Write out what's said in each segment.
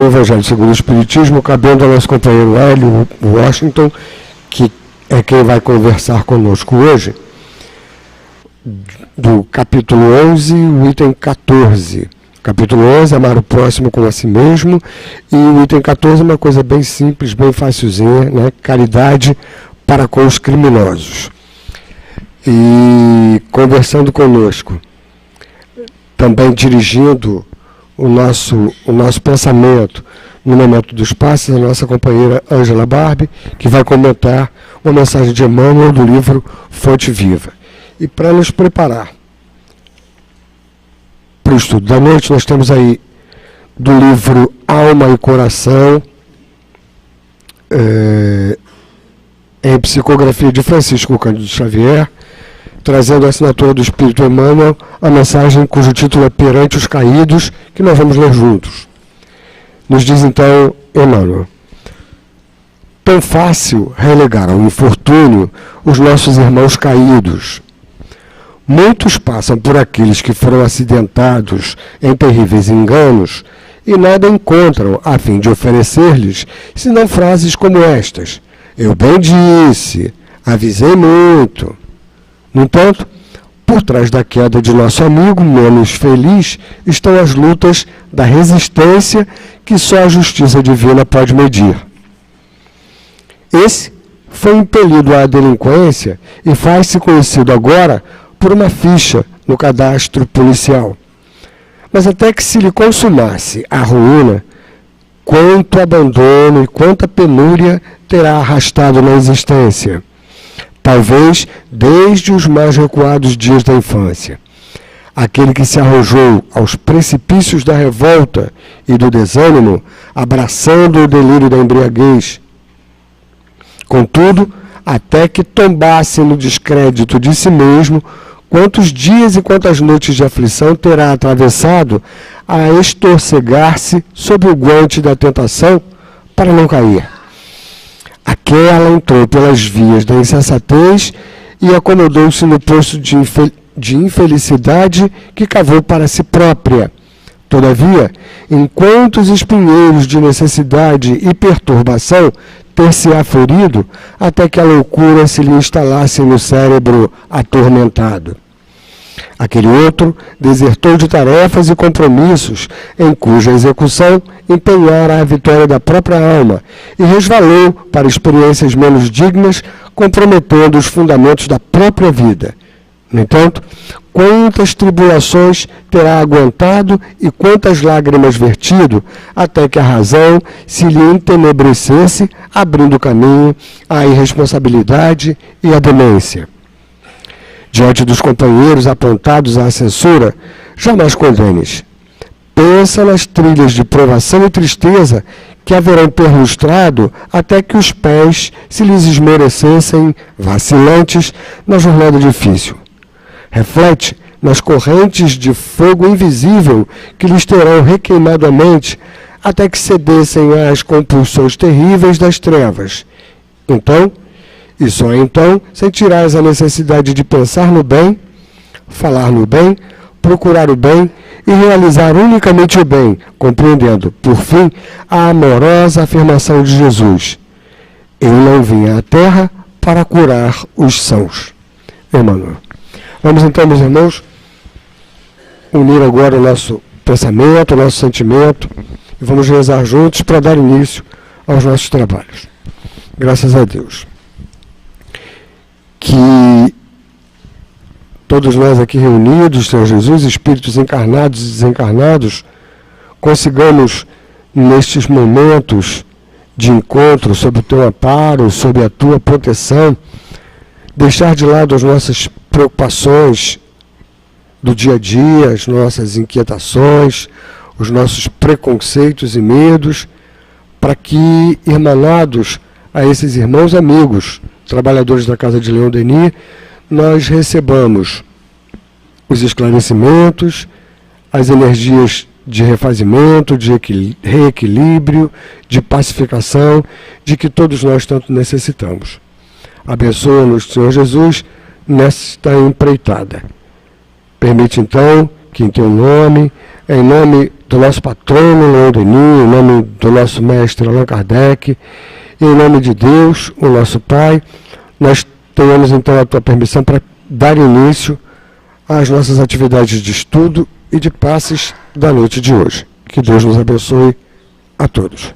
Evangelho segundo o Espiritismo, cabendo ao nosso companheiro Hélio Washington, que é quem vai conversar conosco hoje, do capítulo 11, o item 14. Capítulo 11, amar o próximo como a si mesmo, e o item 14 é uma coisa bem simples, bem facilzinha, né? Caridade para com os criminosos. E conversando conosco, também dirigindo o nosso pensamento no momento dos passos, a nossa companheira Ângela Barbie, que vai comentar uma mensagem de Emmanuel do livro Fonte Viva. E para nos preparar para o estudo da noite, nós temos aí do livro Alma e Coração, em psicografia de Francisco Cândido Xavier, trazendo a assinatura do Espírito Emmanuel, a mensagem cujo título é Perante os Caídos, que nós vamos ler juntos. Nos diz então Emmanuel: tão fácil relegar ao infortúnio os nossos irmãos caídos. Muitos passam por aqueles que foram acidentados em terríveis enganos e nada encontram a fim de oferecer-lhes, senão frases como estas: eu bem disse, avisei muito. No entanto, por trás da queda de nosso amigo menos feliz estão as lutas da resistência que só a justiça divina pode medir. Esse foi impelido à delinquência e faz-se conhecido agora por uma ficha no cadastro policial. Mas até que se lhe consumasse a ruína, quanto abandono e quanta penúria terá arrastado na existência, talvez desde os mais recuados dias da infância. Aquele que se arrojou aos precipícios da revolta e do desânimo, abraçando o delírio da embriaguez. Contudo, até que tombasse no descrédito de si mesmo, quantos dias e quantas noites de aflição terá atravessado a estorcegar-se sob o guante da tentação para não cair. Aquela entrou pelas vias da insensatez e acomodou-se no poço de infelicidade que cavou para si própria. Todavia, em quantos espinheiros de necessidade e perturbação ter-se-á ferido, até que a loucura se lhe instalasse no cérebro atormentado. Aquele outro desertou de tarefas e compromissos, em cuja execução empenhara a vitória da própria alma, e resvalou para experiências menos dignas, comprometendo os fundamentos da própria vida. No entanto, quantas tribulações terá aguentado e quantas lágrimas vertido, até que a razão se lhe entenebrecesse, abrindo caminho à irresponsabilidade e à demência. Diante dos companheiros apontados à censura, jamais condenes. Pensa nas trilhas de provação e tristeza que haverão perlustrado até que os pés se lhes esmorecessem, vacilantes, na jornada difícil. Reflete nas correntes de fogo invisível que lhes terão requeimado a mente até que cedessem às compulsões terríveis das trevas. Então, e só então, sentirás a necessidade de pensar no bem, falar no bem, procurar o bem e realizar unicamente o bem, compreendendo, por fim, a amorosa afirmação de Jesus: eu não vim à terra para curar os sãos. Emmanuel. Vamos então, meus irmãos, unir agora o nosso pensamento, o nosso sentimento, e vamos rezar juntos para dar início aos nossos trabalhos. Graças a Deus. Que todos nós aqui reunidos, Senhor Jesus, espíritos encarnados e desencarnados, consigamos, nestes momentos de encontro, sob o teu amparo, sob a tua proteção, deixar de lado as nossas preocupações do dia a dia, as nossas inquietações, os nossos preconceitos e medos, para que, irmanados a esses irmãos amigos, trabalhadores da Casa de Leão Denis, nós recebamos os esclarecimentos, as energias de refazimento, de reequilíbrio, de pacificação, de que todos nós tanto necessitamos. Abençoa-nos, Senhor Jesus, nesta empreitada. Permite, então, que em teu nome, em nome do nosso patrono Leon Denis, em nome do nosso mestre Allan Kardec, e em nome de Deus, o nosso Pai, nós tenhamos então a tua permissão para dar início às nossas atividades de estudo e de passes da noite de hoje. Que Deus nos abençoe a todos.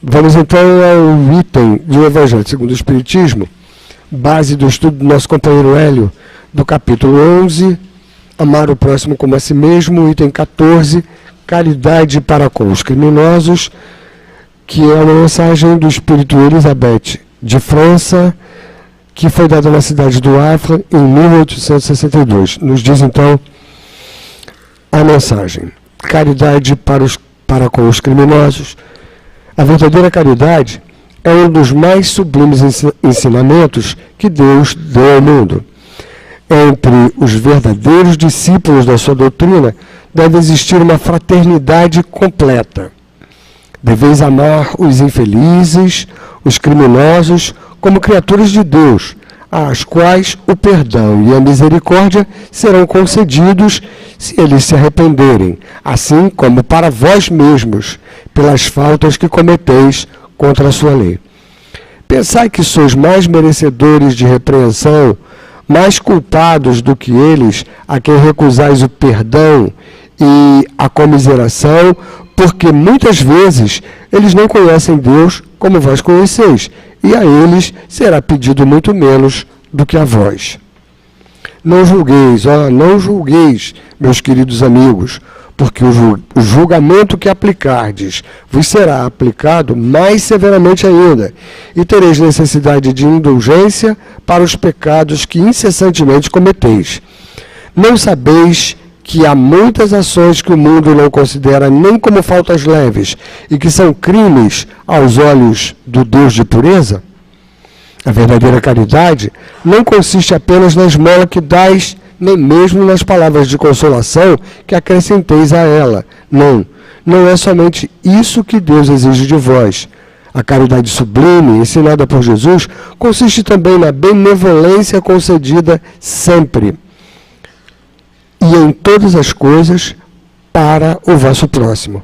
Vamos então ao item do Evangelho segundo o Espiritismo, base do estudo do nosso companheiro Hélio, do capítulo 11, amar o próximo como a si mesmo, item 14, caridade para com os criminosos, que é uma mensagem do Espírito Elisabeth de França, que foi dada na cidade do Havre em 1862. Nos diz então a mensagem: caridade para com os criminosos. A verdadeira caridade é um dos mais sublimes ensinamentos que Deus deu ao mundo. Entre os verdadeiros discípulos da sua doutrina deve existir uma fraternidade completa. Deveis amar os infelizes, os criminosos, como criaturas de Deus, às quais o perdão e a misericórdia serão concedidos se eles se arrependerem, assim como para vós mesmos, pelas faltas que cometeis contra a sua lei. Pensai que sois mais merecedores de repreensão, mais culpados do que eles, a quem recusais o perdão e a comiseração, porque muitas vezes eles não conhecem Deus como vós conheceis, e a eles será pedido muito menos do que a vós. Não julgueis, não julgueis, meus queridos amigos, porque o julgamento que aplicardes vos será aplicado mais severamente ainda, e tereis necessidade de indulgência para os pecados que incessantemente cometeis. Não sabeis que há muitas ações que o mundo não considera nem como faltas leves e que são crimes aos olhos do Deus de pureza? A verdadeira caridade não consiste apenas na esmola que dais, nem mesmo nas palavras de consolação que acrescenteis a ela. Não é somente isso que Deus exige de vós. A caridade sublime, ensinada por Jesus, consiste também na benevolência concedida sempre e em todas as coisas para o vosso próximo.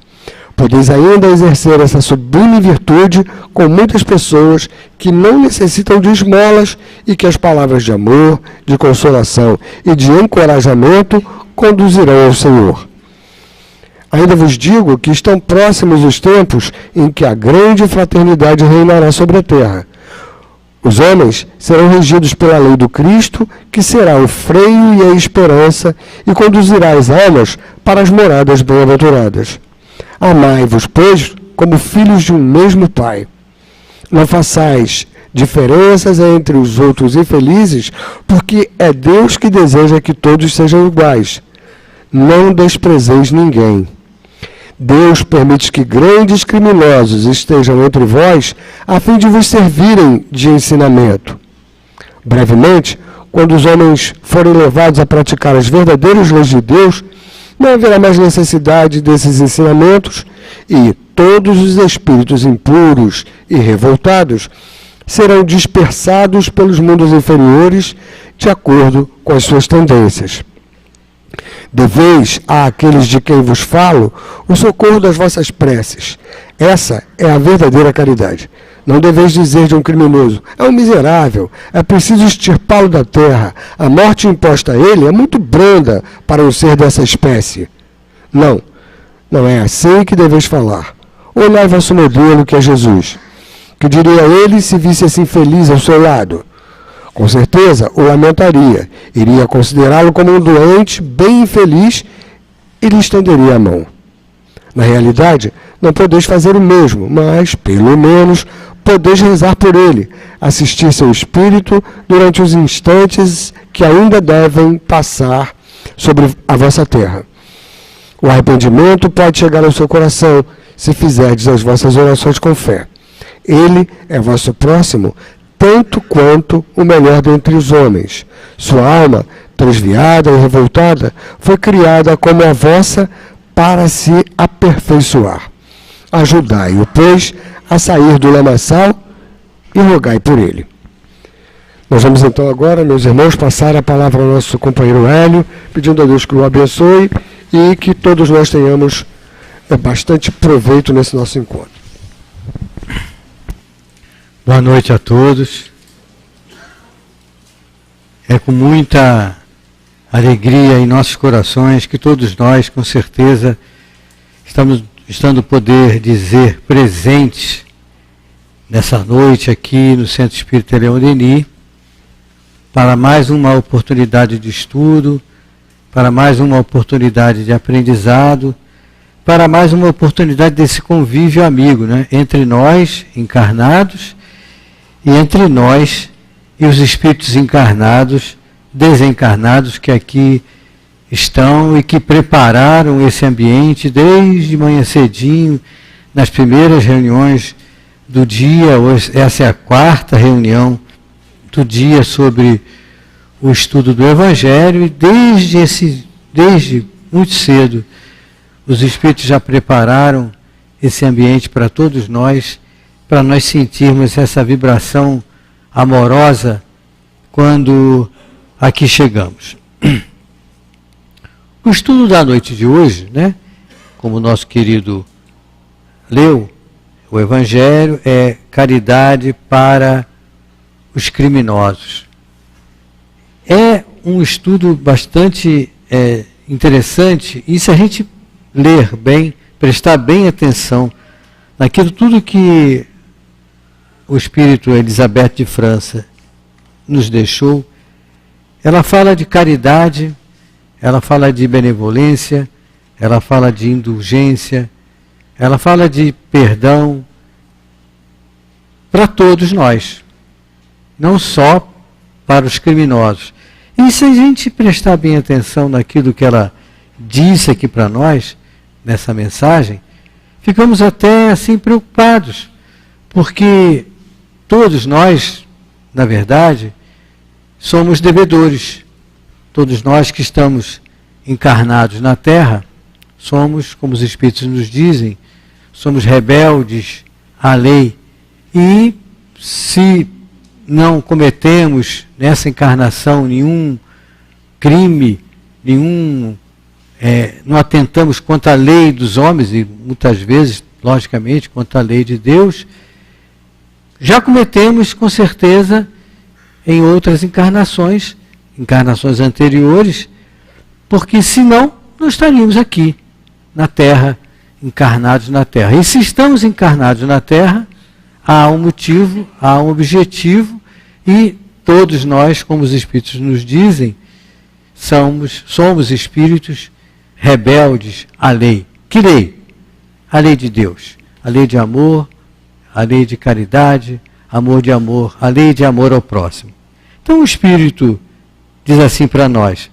Podeis ainda exercer essa sublime virtude com muitas pessoas que não necessitam de esmolas e que as palavras de amor, de consolação e de encorajamento conduzirão ao Senhor. Ainda vos digo que estão próximos os tempos em que a grande fraternidade reinará sobre a terra. Os homens serão regidos pela lei do Cristo, que será o freio e a esperança, e conduzirá as almas para as moradas bem-aventuradas. Amai-vos, pois, como filhos de um mesmo Pai. Não façais diferenças entre os outros infelizes, porque é Deus que deseja que todos sejam iguais. Não desprezeis ninguém. Deus permite que grandes criminosos estejam entre vós, a fim de vos servirem de ensinamento. Brevemente, quando os homens forem levados a praticar as verdadeiras leis de Deus, não haverá mais necessidade desses ensinamentos e todos os espíritos impuros e revoltados serão dispersados pelos mundos inferiores de acordo com as suas tendências. Deveis àqueles de quem vos falo o socorro das vossas preces. Essa é a verdadeira caridade. Não deveis dizer de um criminoso: é um miserável, é preciso extirpá-lo da terra, a morte imposta a ele é muito branda para um ser dessa espécie. Não é assim que deveis falar. Olhai vosso modelo, que é Jesus. Que diria a ele se visse assim feliz ao seu lado? Com certeza o lamentaria, iria considerá-lo como um doente bem infeliz e lhe estenderia a mão. Na realidade, não podeis fazer o mesmo, mas, pelo menos, podeis rezar por ele, assistir seu espírito durante os instantes que ainda devem passar sobre a vossa terra. O arrependimento pode chegar ao seu coração, se fizerdes as vossas orações com fé. Ele é vosso próximo, tanto quanto o melhor dentre os homens. Sua alma, transviada e revoltada, foi criada como a vossa para se aperfeiçoar. Ajudai-o, pois, a sair do lamaçal e rogai por ele. Nós vamos então agora, meus irmãos, passar a palavra ao nosso companheiro Hélio, pedindo a Deus que o abençoe e que todos nós tenhamos bastante proveito nesse nosso encontro. Boa noite a todos. É com muita alegria em nossos corações que todos nós, com certeza, estando poder dizer presentes nessa noite aqui no Centro Espírita Leão Denis, para mais uma oportunidade de estudo, para mais uma oportunidade de aprendizado, para mais uma oportunidade desse convívio amigo, né? Entre nós, encarnados, e entre nós e os espíritos encarnados, desencarnados que aqui estão e que prepararam esse ambiente desde manhã cedinho, nas primeiras reuniões do dia. Hoje, essa é a 4ª reunião do dia sobre o estudo do Evangelho, e desde muito cedo os Espíritos já prepararam esse ambiente para todos nós, para nós sentirmos essa vibração amorosa quando aqui chegamos. O estudo da noite de hoje, né, como o nosso querido leu, o Evangelho é caridade para os criminosos. É um estudo bastante interessante, e se a gente ler bem, prestar bem atenção naquilo tudo que o Espírito Elizabeth de França nos deixou, ela fala de caridade, ela fala de benevolência, ela fala de indulgência, ela fala de perdão para todos nós, não só para os criminosos. E se a gente prestar bem atenção naquilo que ela disse aqui para nós, nessa mensagem, ficamos até assim preocupados, porque todos nós, na verdade, somos devedores. Todos nós que estamos encarnados na Terra, somos, como os Espíritos nos dizem, somos rebeldes à lei. E se não cometemos nessa encarnação nenhum crime, não atentamos contra a lei dos homens, e muitas vezes, logicamente, contra a lei de Deus, já cometemos com certeza em outras encarnações anteriores, porque senão não estaríamos aqui na Terra, encarnados na Terra. E se estamos encarnados na Terra, há um motivo, há um objetivo, e todos nós, como os Espíritos nos dizem, somos espíritos rebeldes à lei. Que lei? A lei de Deus. A lei de amor, a lei de caridade, amor de amor, a lei de amor ao próximo. Então o Espírito diz assim para nós: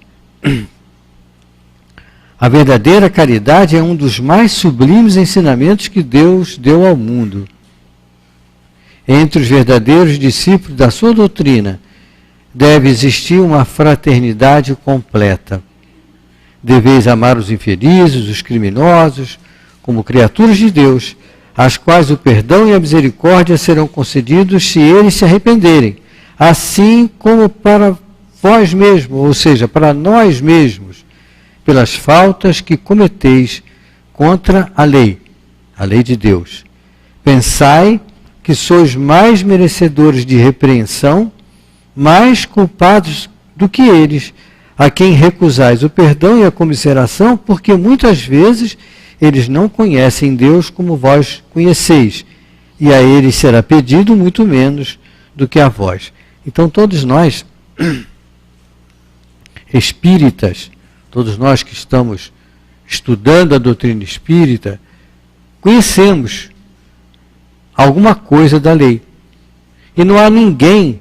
a verdadeira caridade é um dos mais sublimes ensinamentos que Deus deu ao mundo. Entre os verdadeiros discípulos da sua doutrina deve existir uma fraternidade completa. Deveis amar os infelizes, os criminosos, como criaturas de Deus, às quais o perdão e a misericórdia serão concedidos se eles se arrependerem, assim como para vós mesmos, ou seja, para nós mesmos, pelas faltas que cometeis contra a lei de Deus. Pensai que sois mais merecedores de repreensão, mais culpados do que eles, a quem recusais o perdão e a comiseração, porque muitas vezes eles não conhecem Deus como vós conheceis, e a eles será pedido muito menos do que a vós. Então todos nós, espíritas, todos nós que estamos estudando a doutrina espírita, conhecemos alguma coisa da lei. E não há ninguém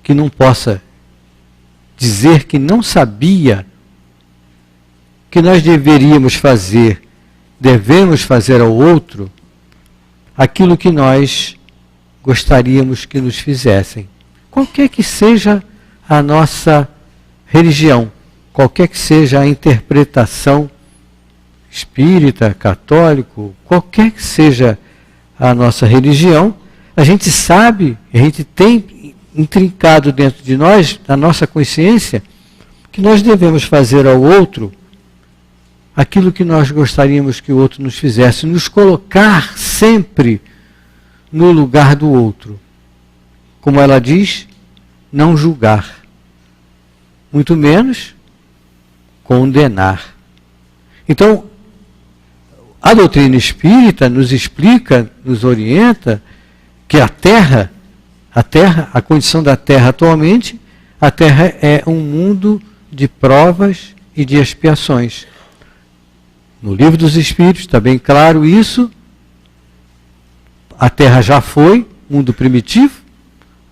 que não possa dizer que não sabia que nós devemos fazer ao outro aquilo que nós gostaríamos que nos fizessem. Qualquer que seja a nossa religião, qualquer que seja a interpretação espírita, católico, qualquer que seja a nossa religião, a gente sabe, a gente tem intrincado dentro de nós, na nossa consciência, que nós devemos fazer ao outro aquilo que nós gostaríamos que o outro nos fizesse, nos colocar sempre no lugar do outro. Como ela diz, não julgar, muito menos condenar. Então, a doutrina espírita nos explica, nos orienta, que a condição da Terra atualmente, a Terra é um mundo de provas e de expiações. No Livro dos Espíritos está bem claro isso. A Terra já foi mundo primitivo,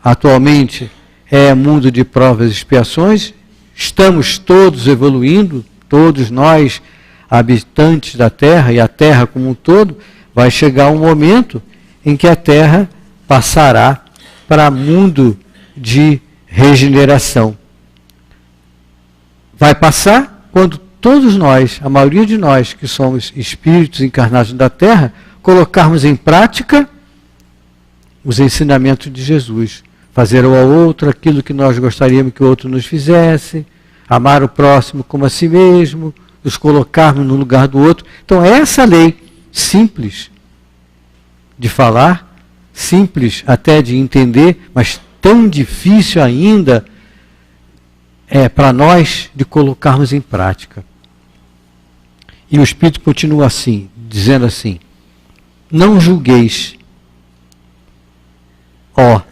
atualmente é mundo de provas e expiações. Estamos todos evoluindo, todos nós, habitantes da Terra, e a Terra como um todo, vai chegar um momento em que a Terra passará para mundo de regeneração. Vai passar quando todos nós, a maioria de nós que somos espíritos encarnados da Terra, colocarmos em prática os ensinamentos de Jesus. Fazer ao outro aquilo que nós gostaríamos que o outro nos fizesse, amar o próximo como a si mesmo, nos colocarmos no lugar do outro. Então, essa lei simples de falar, simples até de entender, mas tão difícil ainda é para nós de colocarmos em prática. E o Espírito continua assim, dizendo assim: não julgueis.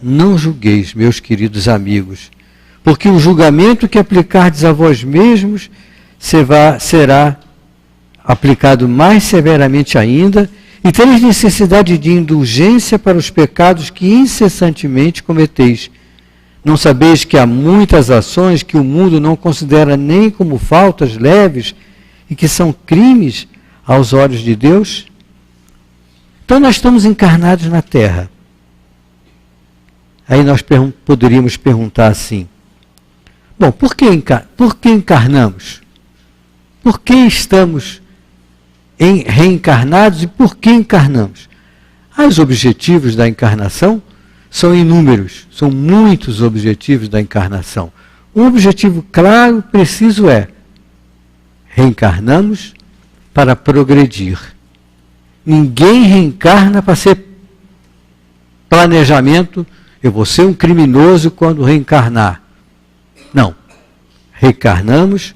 Não julgueis, meus queridos amigos, porque o julgamento que aplicardes a vós mesmos será aplicado mais severamente ainda, e tereis necessidade de indulgência para os pecados que incessantemente cometeis. Não sabeis que há muitas ações que o mundo não considera nem como faltas leves e que são crimes aos olhos de Deus? Então nós estamos encarnados na Terra. Aí nós poderíamos perguntar assim: bom, por que encarnamos? Por que estamos reencarnados e por que encarnamos? Os objetivos da encarnação são inúmeros, são muitos objetivos da encarnação. Um objetivo claro, preciso é: reencarnamos para progredir. Ninguém reencarna para ser planejamento. Eu vou ser um criminoso quando reencarnar. Não. Reencarnamos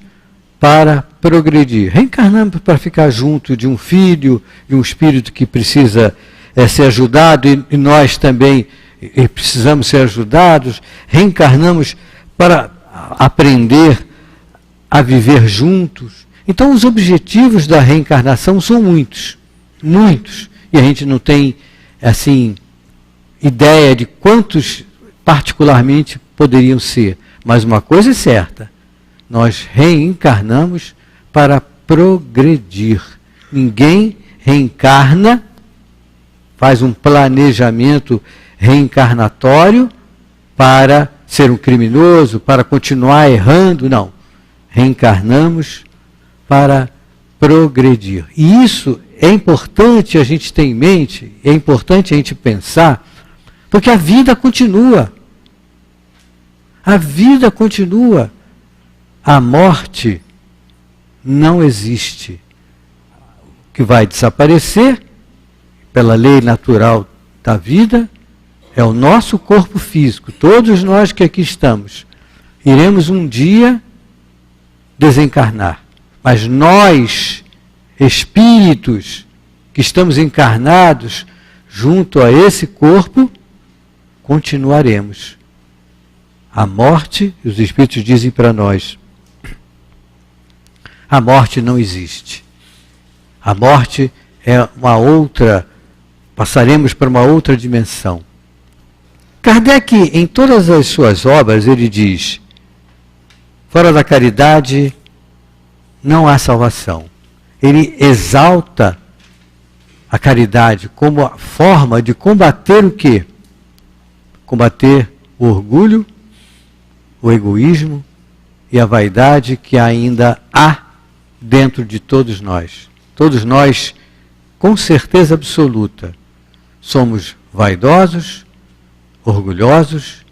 para progredir. Reencarnamos para ficar junto de um filho, de um espírito que precisa ser ajudado, e nós também precisamos ser ajudados. Reencarnamos para aprender a viver juntos. Então, os objetivos da reencarnação são muitos, muitos. E a gente não tem, assim, ideia de quantos particularmente poderiam ser. Mas uma coisa é certa: nós reencarnamos para progredir. Ninguém reencarna, faz um planejamento reencarnatório para ser um criminoso, para continuar errando. Não. Reencarnamos para progredir. E isso é importante a gente ter em mente, é importante a gente pensar, porque a vida continua. A vida continua. A morte não existe. O que vai desaparecer, pela lei natural da vida, é o nosso corpo físico. Todos nós que aqui estamos iremos um dia desencarnar. Mas nós, espíritos que estamos encarnados junto a esse corpo, continuaremos. A morte, os Espíritos dizem para nós, a morte não existe. A morte é uma outra, passaremos para uma outra dimensão. Kardec, em todas as suas obras, ele diz: fora da caridade não há salvação. Ele exalta a caridade como a forma de combater o quê? Combater o orgulho, o egoísmo e a vaidade que ainda há dentro de todos nós. Todos nós, com certeza absoluta, somos vaidosos, orgulhosos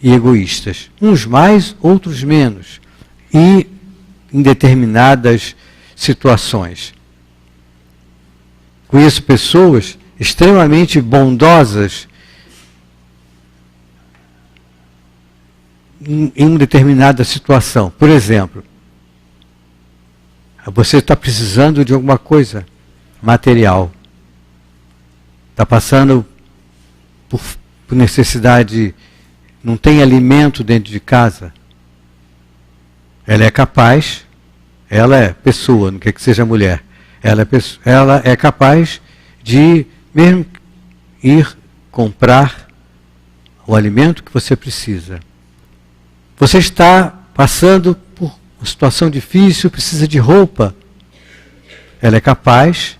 e egoístas. Uns mais, outros menos. E em determinadas situações. Conheço pessoas extremamente bondosas em uma determinada situação. Por exemplo, você está precisando de alguma coisa material. Está passando por necessidade, não tem alimento dentro de casa. Ela é capaz, ela é pessoa, não quer que seja mulher, ela é capaz de mesmo ir comprar o alimento que você precisa. Você está passando por uma situação difícil, precisa de roupa. Ela é capaz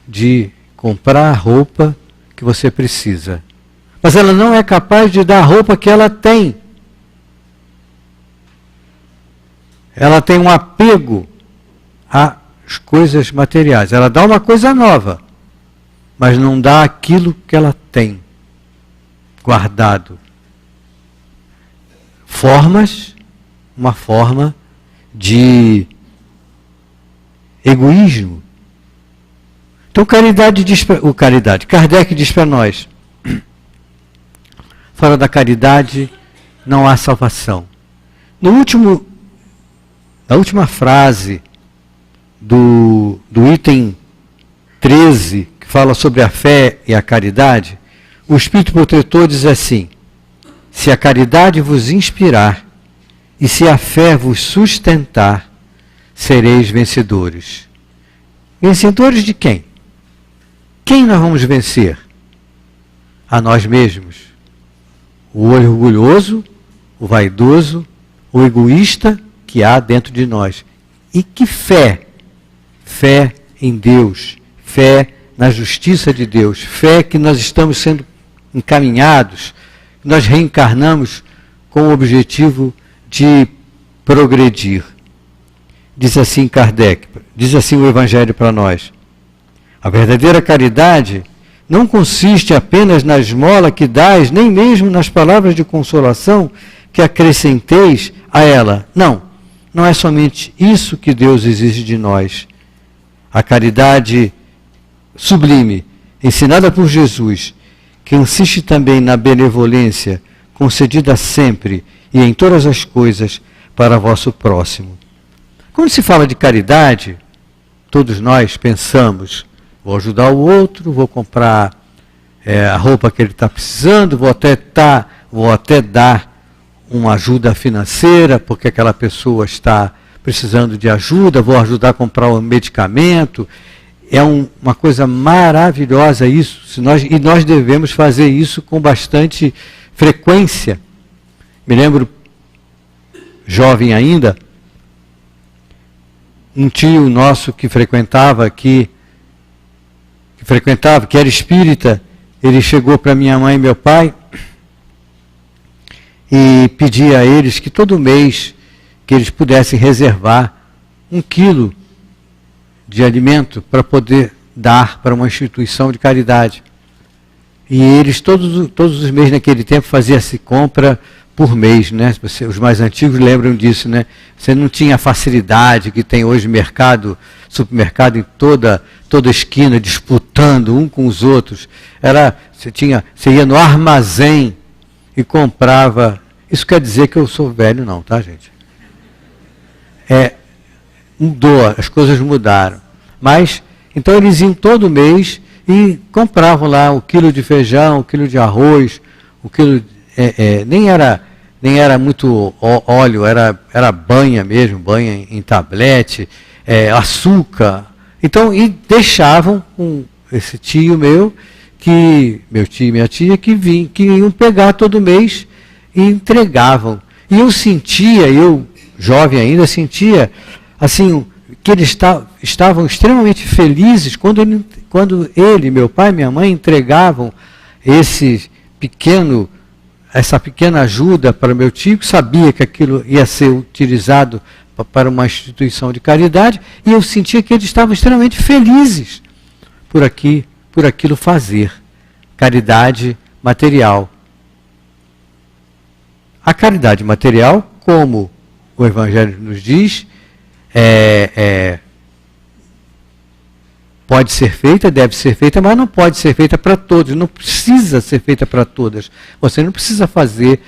de comprar a roupa que você precisa. Mas ela não é capaz de dar a roupa que ela tem. Ela tem um apego às coisas materiais. Ela dá uma coisa nova, mas não dá aquilo que ela tem guardado. Uma forma de egoísmo. Então, Kardec diz para nós, fora da caridade não há salvação. Na última frase do item 13, que fala sobre a fé e a caridade, o Espírito Protetor diz assim: se a caridade vos inspirar e se a fé vos sustentar, sereis vencedores. Vencedores de quem? Quem nós vamos vencer? A nós mesmos. O orgulhoso, o vaidoso, o egoísta que há dentro de nós. E que fé? Fé em Deus, fé na justiça de Deus, fé que nós estamos sendo encaminhados, nós reencarnamos com o objetivo de progredir. Diz assim Kardec, diz assim o Evangelho para nós: a verdadeira caridade não consiste apenas na esmola que dás, nem mesmo nas palavras de consolação que acrescenteis a ela. Não é somente isso que Deus exige de nós. A caridade sublime, ensinada por Jesus, que insiste também na benevolência, concedida sempre e em todas as coisas para vosso próximo. Quando se fala de caridade, todos nós pensamos: vou ajudar o outro, vou comprar a roupa que ele está precisando, vou até dar uma ajuda financeira, porque aquela pessoa está precisando de ajuda, vou ajudar a comprar um medicamento. É uma coisa maravilhosa isso, e nós devemos fazer isso com bastante frequência. Me lembro, jovem ainda, um tio nosso que era espírita, ele chegou para minha mãe e meu pai e pedia a eles que todo mês que eles pudessem reservar 1 quilo de alimento para poder dar para uma instituição de caridade. E eles todos os meses naquele tempo faziam-se compra por mês, né? Os mais antigos lembram disso, né? Você não tinha a facilidade que tem hoje supermercado em toda esquina, disputando um com os outros. Você ia no armazém e comprava. Isso quer dizer que eu sou velho, não, tá, gente? Mudou, as coisas mudaram. Mas, então eles iam todo mês e compravam lá 1 quilo de feijão, 1 quilo de arroz, 1 quilo... nem era muito óleo, era banha mesmo, banha em tablete, açúcar. Então, e deixavam com esse tio meu tio e minha tia, que iam pegar todo mês e entregavam. E eu, jovem ainda, sentia assim, que eles estavam extremamente felizes quando ele, meu pai e minha mãe entregavam essa pequena ajuda para o meu tio, que sabia que aquilo ia ser utilizado para uma instituição de caridade, e eu sentia que eles estavam extremamente felizes por aquilo fazer. Caridade material. A caridade material, como o Evangelho nos diz, pode ser feita, deve ser feita, mas não pode ser feita para todos, não precisa ser feita para todas. Você não precisa fazer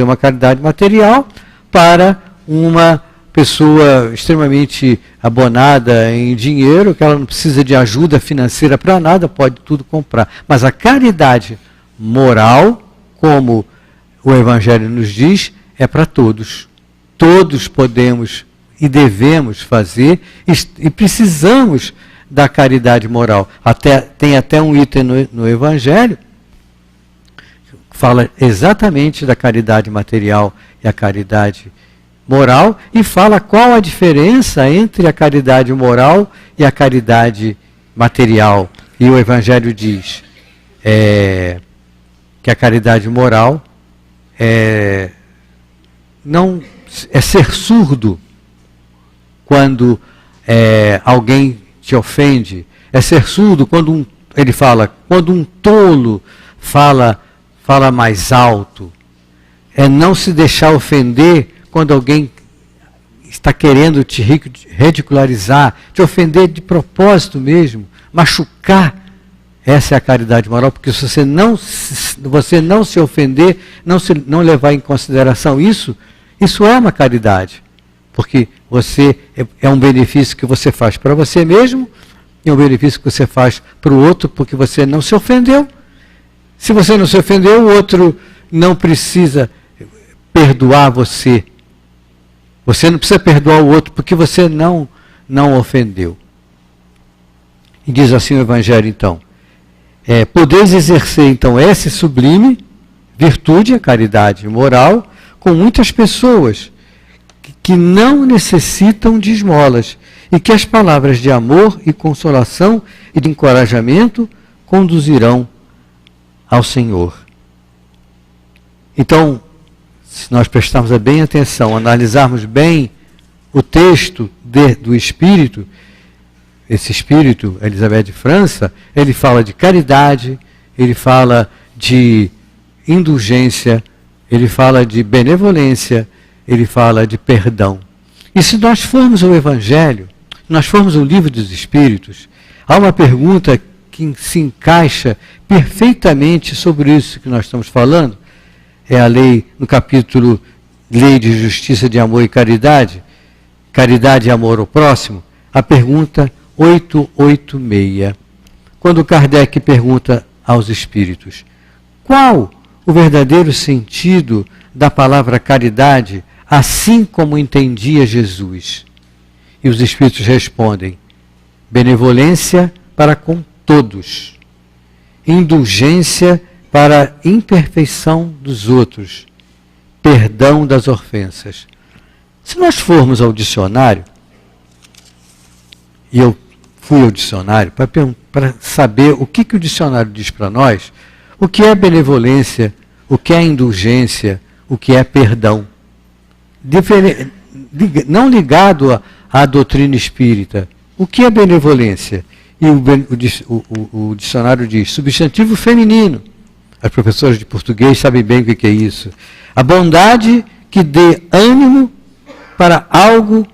uma caridade material para uma pessoa extremamente abonada em dinheiro, que ela não precisa de ajuda financeira para nada, pode tudo comprar. Mas a caridade moral, como o Evangelho nos diz, é para todos. Todos podemos e devemos fazer e precisamos da caridade moral. Tem até um item no Evangelho que fala exatamente da caridade material e a caridade moral, e fala qual a diferença entre a caridade moral e a caridade material. E o Evangelho diz que a caridade moral não é ser surdo quando alguém te ofende, é ser surdo quando quando um tolo fala mais alto, é não se deixar ofender quando alguém está querendo te ridicularizar, te ofender de propósito mesmo, machucar. Essa é a caridade moral, porque se você não se ofender, não levar em consideração isso é uma caridade. Porque é um benefício que você faz para você mesmo, e um benefício que você faz para o outro, porque você não se ofendeu. Se você não se ofendeu, o outro não precisa perdoar você. Você não precisa perdoar o outro, porque você não ofendeu. E diz assim o Evangelho, então. Podeis exercer, então, essa sublime virtude, a caridade moral, com muitas pessoas que não necessitam de esmolas e que as palavras de amor e consolação e de encorajamento conduzirão ao Senhor. Então, se nós prestarmos bem atenção, analisarmos bem o texto do Espírito, esse Espírito, Elisabeth de França, ele fala de caridade, ele fala de indulgência, ele fala de benevolência, ele fala de perdão. E se nós formos ao Evangelho, nós formos ao Livro dos Espíritos, há uma pergunta que se encaixa perfeitamente sobre isso que nós estamos falando. É a lei, no capítulo Lei de Justiça, de Amor e Caridade, Caridade e Amor ao Próximo, a pergunta 886. Quando Kardec pergunta aos Espíritos, qual o verdadeiro sentido da palavra caridade, assim como entendia Jesus? E os Espíritos respondem, benevolência para com todos, indulgência para a imperfeição dos outros, perdão das ofensas. Se nós formos ao dicionário, e eu fui ao dicionário para saber o que o dicionário diz para nós, o que é benevolência, o que é indulgência, o que é perdão. Não ligado à doutrina espírita. O que é benevolência? E o dicionário diz, substantivo feminino. As professoras de português sabem bem o que é isso. A bondade que dê ânimo para algo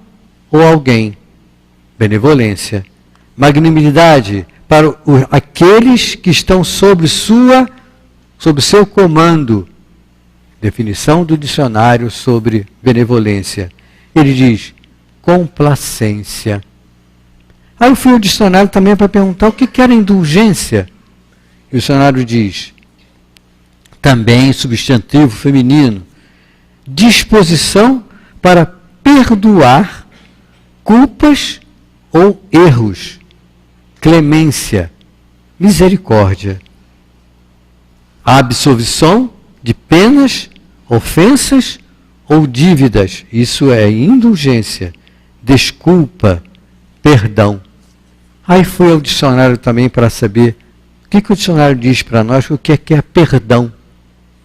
ou alguém. Benevolência. Magnanimidade para aqueles que estão sob seu comando. Definição do dicionário sobre benevolência. Ele diz, complacência. Aí eu fui ao dicionário também para perguntar o que era indulgência. E o dicionário diz, também substantivo feminino, disposição para perdoar culpas ou erros, clemência, misericórdia, a absolvição de penas, ofensas ou dívidas, isso é indulgência, desculpa, perdão. Aí fui ao dicionário também para saber o que o dicionário diz para nós, o que é perdão.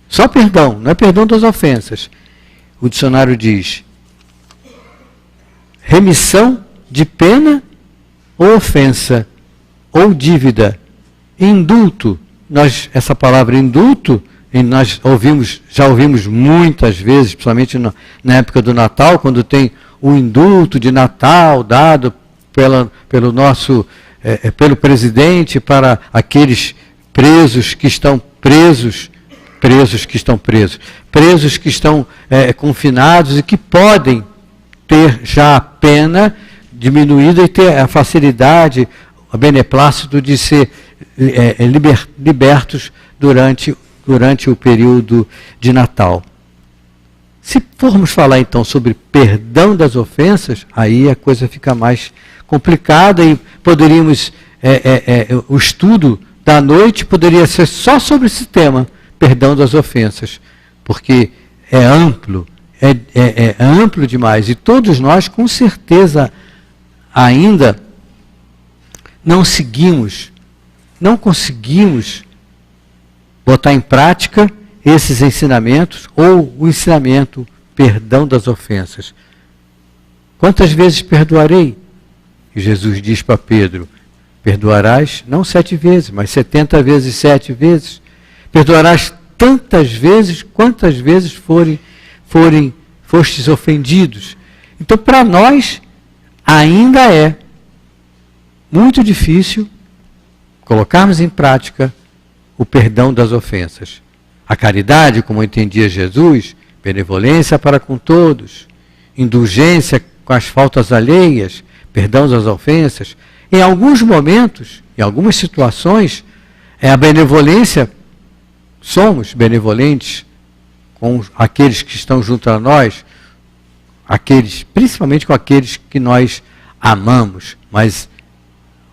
Só perdão, não é perdão das ofensas. O dicionário diz, remissão de pena ou ofensa, ou dívida. Indulto, essa palavra indulto e nós já ouvimos muitas vezes, principalmente na época do Natal, quando tem o indulto de Natal dado pelo presidente para aqueles presos que estão presos que estão confinados e que podem ter já a pena diminuída e ter a facilidade, o beneplácito de ser libertos durante o período de Natal. Se formos falar então sobre perdão das ofensas, aí a coisa fica mais complicada e poderíamos, o estudo da noite poderia ser só sobre esse tema, perdão das ofensas, porque é amplo, é amplo demais e todos nós com certeza ainda não conseguimos botar em prática esses ensinamentos ou o ensinamento perdão das ofensas. Quantas vezes perdoarei? E Jesus diz para Pedro, perdoarás não 7 vezes, mas 70 vezes 7 vezes. Perdoarás tantas vezes, quantas vezes fostes ofendidos. Então, para nós, ainda é muito difícil colocarmos em prática o perdão das ofensas. A caridade, como entendia Jesus, benevolência para com todos, indulgência com as faltas alheias, perdão das ofensas. Em alguns momentos, em algumas situações, a benevolência, somos benevolentes com aqueles que estão junto a nós, principalmente com aqueles que nós amamos, mas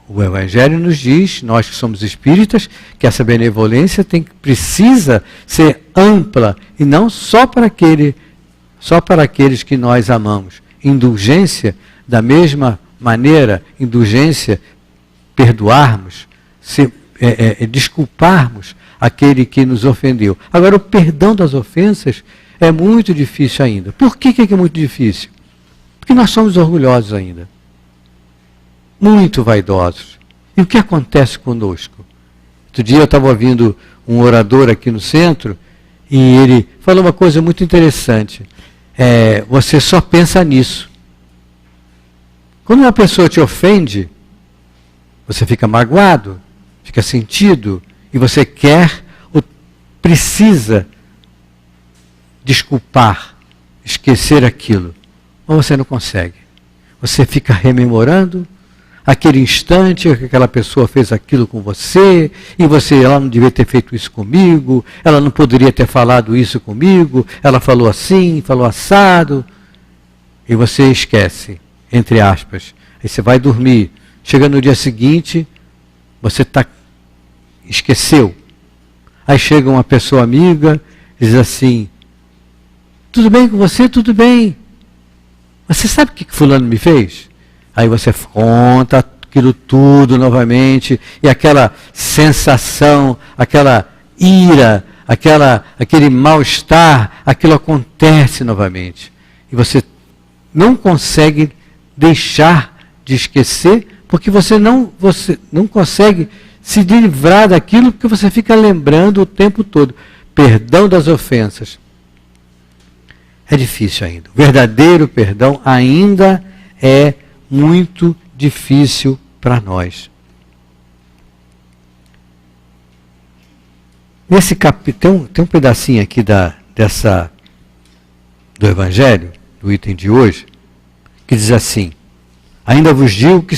o Evangelho nos diz, nós que somos espíritas, que essa benevolência precisa ser ampla e não só para aqueles que nós amamos. Indulgência, da mesma maneira, indulgência, perdoarmos, desculparmos aquele que nos ofendeu. Agora, o perdão das ofensas é muito difícil ainda. Por que é muito difícil? Porque nós somos orgulhosos ainda. Muito vaidosos. E o que acontece conosco? Outro dia eu estava ouvindo um orador aqui no centro e ele falou uma coisa muito interessante. Você só pensa nisso. Quando uma pessoa te ofende, você fica magoado, fica sentido, e você precisa desculpar, esquecer aquilo, mas você não consegue. Você fica rememorando aquele instante que aquela pessoa fez aquilo com você, e ela não devia ter feito isso comigo, ela não poderia ter falado isso comigo, ela falou assim, falou assado, e você esquece, entre aspas. Aí você vai dormir, chega no dia seguinte, você esqueceu. Aí chega uma pessoa amiga, diz assim, tudo bem com você? Tudo bem. Você sabe o que fulano me fez? Aí você conta aquilo tudo novamente, e aquela sensação, aquela ira, aquele mal-estar, aquilo acontece novamente. E você não consegue deixar de esquecer, porque você não consegue se livrar daquilo, porque você fica lembrando o tempo todo. Perdão das ofensas. É difícil ainda. O verdadeiro perdão ainda é muito difícil para nós. Nesse capítulo, tem um pedacinho aqui do Evangelho, do item de hoje, que diz assim, ainda vos digo que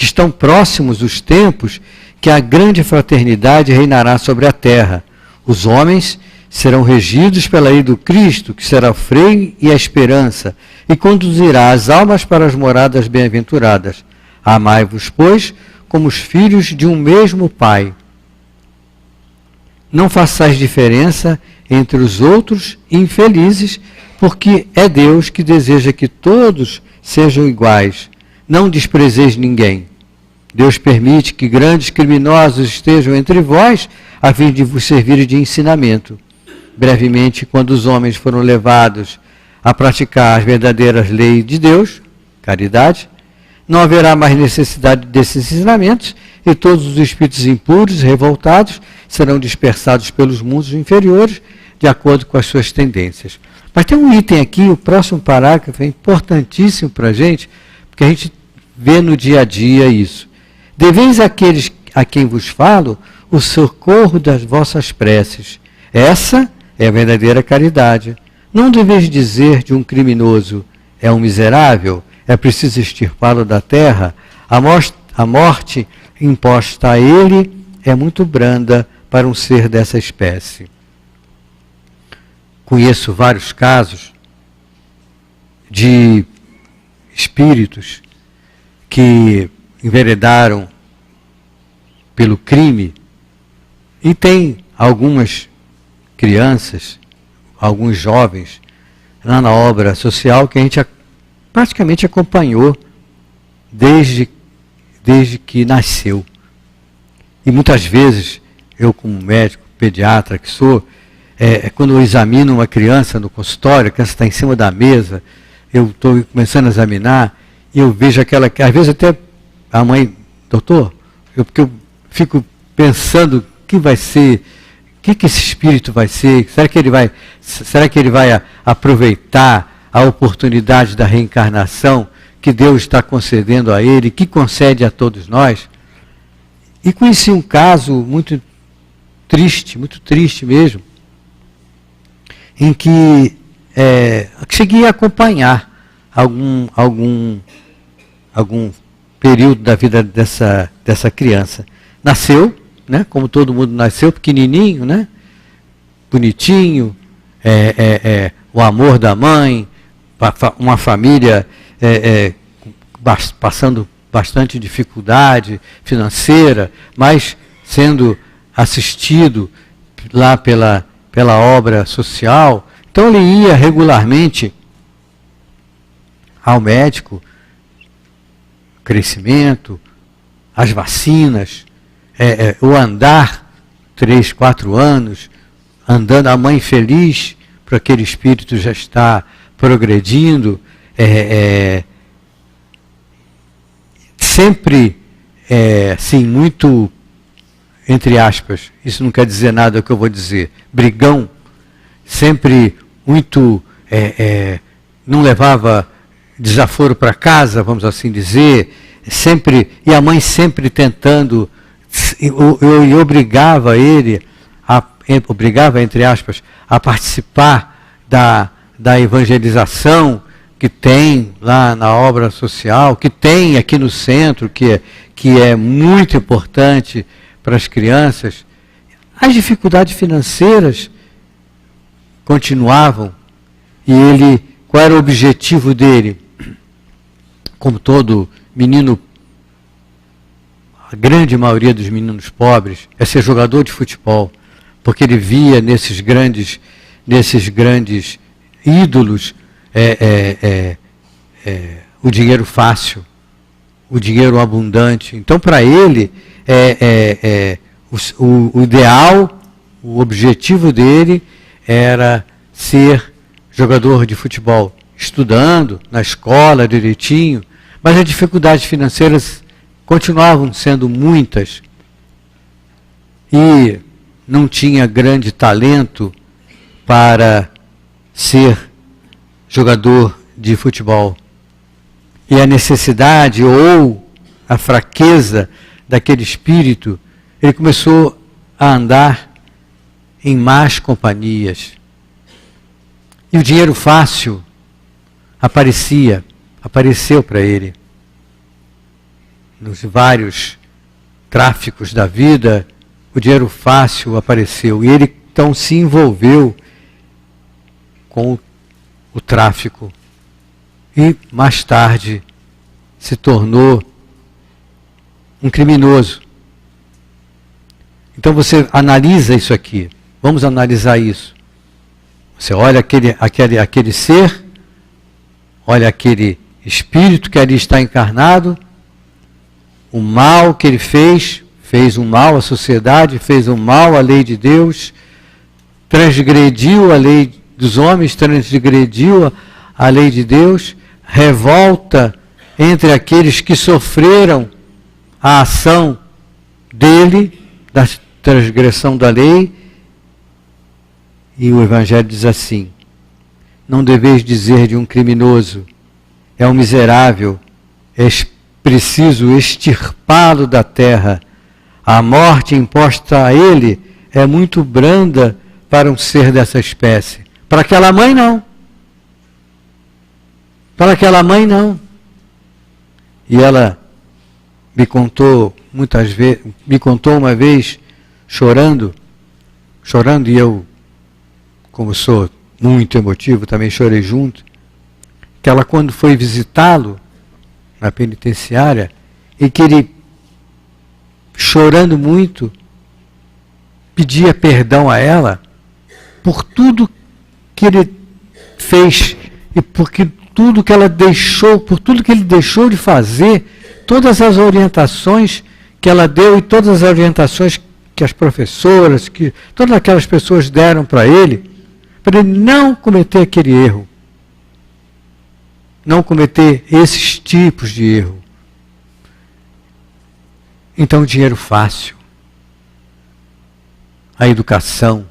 estão próximos os tempos que a grande fraternidade reinará sobre a terra. Os homens serão regidos pela lei do Cristo, que será o freio e a esperança, e conduzirá as almas para as moradas bem-aventuradas. Amai-vos, pois, como os filhos de um mesmo Pai. Não façais diferença entre os outros infelizes, porque é Deus que deseja que todos sejam iguais. Não desprezeis ninguém. Deus permite que grandes criminosos estejam entre vós, a fim de vos servir de ensinamento. Brevemente, quando os homens foram levados a praticar as verdadeiras leis de Deus, caridade, não haverá mais necessidade desses ensinamentos, e todos os espíritos impuros, revoltados, serão dispersados pelos mundos inferiores, de acordo com as suas tendências. Mas tem um item aqui, o próximo parágrafo, é importantíssimo para a gente, porque a gente vê no dia a dia isso. Deveis àqueles a quem vos falo o socorro das vossas preces. Essa é a verdadeira caridade. Não deveis dizer de um criminoso, é um miserável, é preciso extirpá-lo da terra. A morte imposta a ele é muito branda para um ser dessa espécie. Conheço vários casos de espíritos que enveredaram pelo crime e tem algumas crianças, alguns jovens lá na obra social que a gente praticamente acompanhou desde que nasceu. E muitas vezes, eu como médico, pediatra que sou, quando eu examino uma criança no consultório, a criança está em cima da mesa, eu estou começando a examinar, e eu vejo aquela, às vezes até a mãe, doutor, porque eu fico pensando o que vai ser, o que esse espírito vai ser, será que ele vai aproveitar a oportunidade da reencarnação que Deus está concedendo a ele, que concede a todos nós? E conheci um caso muito triste mesmo, em que cheguei a acompanhar algum período da vida dessa criança. Nasceu, né, como todo mundo nasceu, pequenininho, né, bonitinho, o amor da mãe, uma família passando bastante dificuldade financeira, mas sendo assistido lá pela obra social. Então ele ia regularmente ao médico, crescimento, as vacinas, o andar 3, 4 anos, andando, a mãe feliz, porque aquele espírito já está progredindo, sempre, assim, muito, entre aspas, isso não quer dizer nada o que eu vou dizer, brigão, sempre muito, não levava desaforo para casa, vamos assim dizer, sempre, e a mãe sempre tentando, eu obrigava ele, obrigava, entre aspas, a participar da evangelização que tem lá na obra social, que tem aqui no centro, que é muito importante para as crianças. As dificuldades financeiras continuavam, e qual era o objetivo dele? Como todo menino, a grande maioria dos meninos pobres, é ser jogador de futebol, porque ele via nesses grandes ídolos o dinheiro fácil, o dinheiro abundante. Então, para ele, o ideal, o objetivo dele era ser jogador de futebol, estudando na escola direitinho, mas as dificuldades financeiras continuavam sendo muitas e não tinha grande talento para ser jogador de futebol. E a necessidade ou a fraqueza daquele espírito, ele começou a andar em más companhias. E o dinheiro fácil apareceu para ele. Nos vários tráficos da vida, o dinheiro fácil apareceu. E ele então se envolveu com o tráfico. E mais tarde se tornou um criminoso. Então você analisa isso aqui. Vamos analisar isso. Você olha aquele ser, olha aquele espírito que ali está encarnado, o mal que ele fez um mal à sociedade, fez um mal à lei de Deus, transgrediu a lei dos homens, transgrediu a lei de Deus, revolta entre aqueles que sofreram a ação dele, da transgressão da lei. E o Evangelho diz assim: não deveis dizer de um criminoso, é um miserável, é preciso extirpá-lo da terra. A morte imposta a ele é muito branda para um ser dessa espécie. Para aquela mãe, não. Para aquela mãe, não. E ela me contou muitas vezes, me contou uma vez, chorando, e eu, como sou muito emotivo, também chorei junto, que ela, quando foi visitá-lo na penitenciária, e que ele, chorando muito, pedia perdão a ela por tudo que ele fez e porque tudo que ela deixou, por tudo que ele deixou de fazer, todas as orientações que ela deu e todas as orientações que as professoras, que todas aquelas pessoas deram para ele não cometer aquele erro, não cometer esses tipos de erro. Então, o dinheiro fácil, a educação,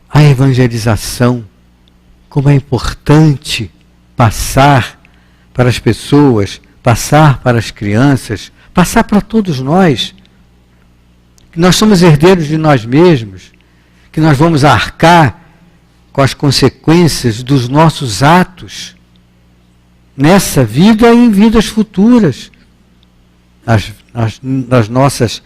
a evangelização, como é importante passar para as pessoas, passar para as crianças, passar para todos nós, que nós somos herdeiros de nós mesmos, que nós vamos arcar com as consequências dos nossos atos, nessa vida e em vidas futuras, nas nossas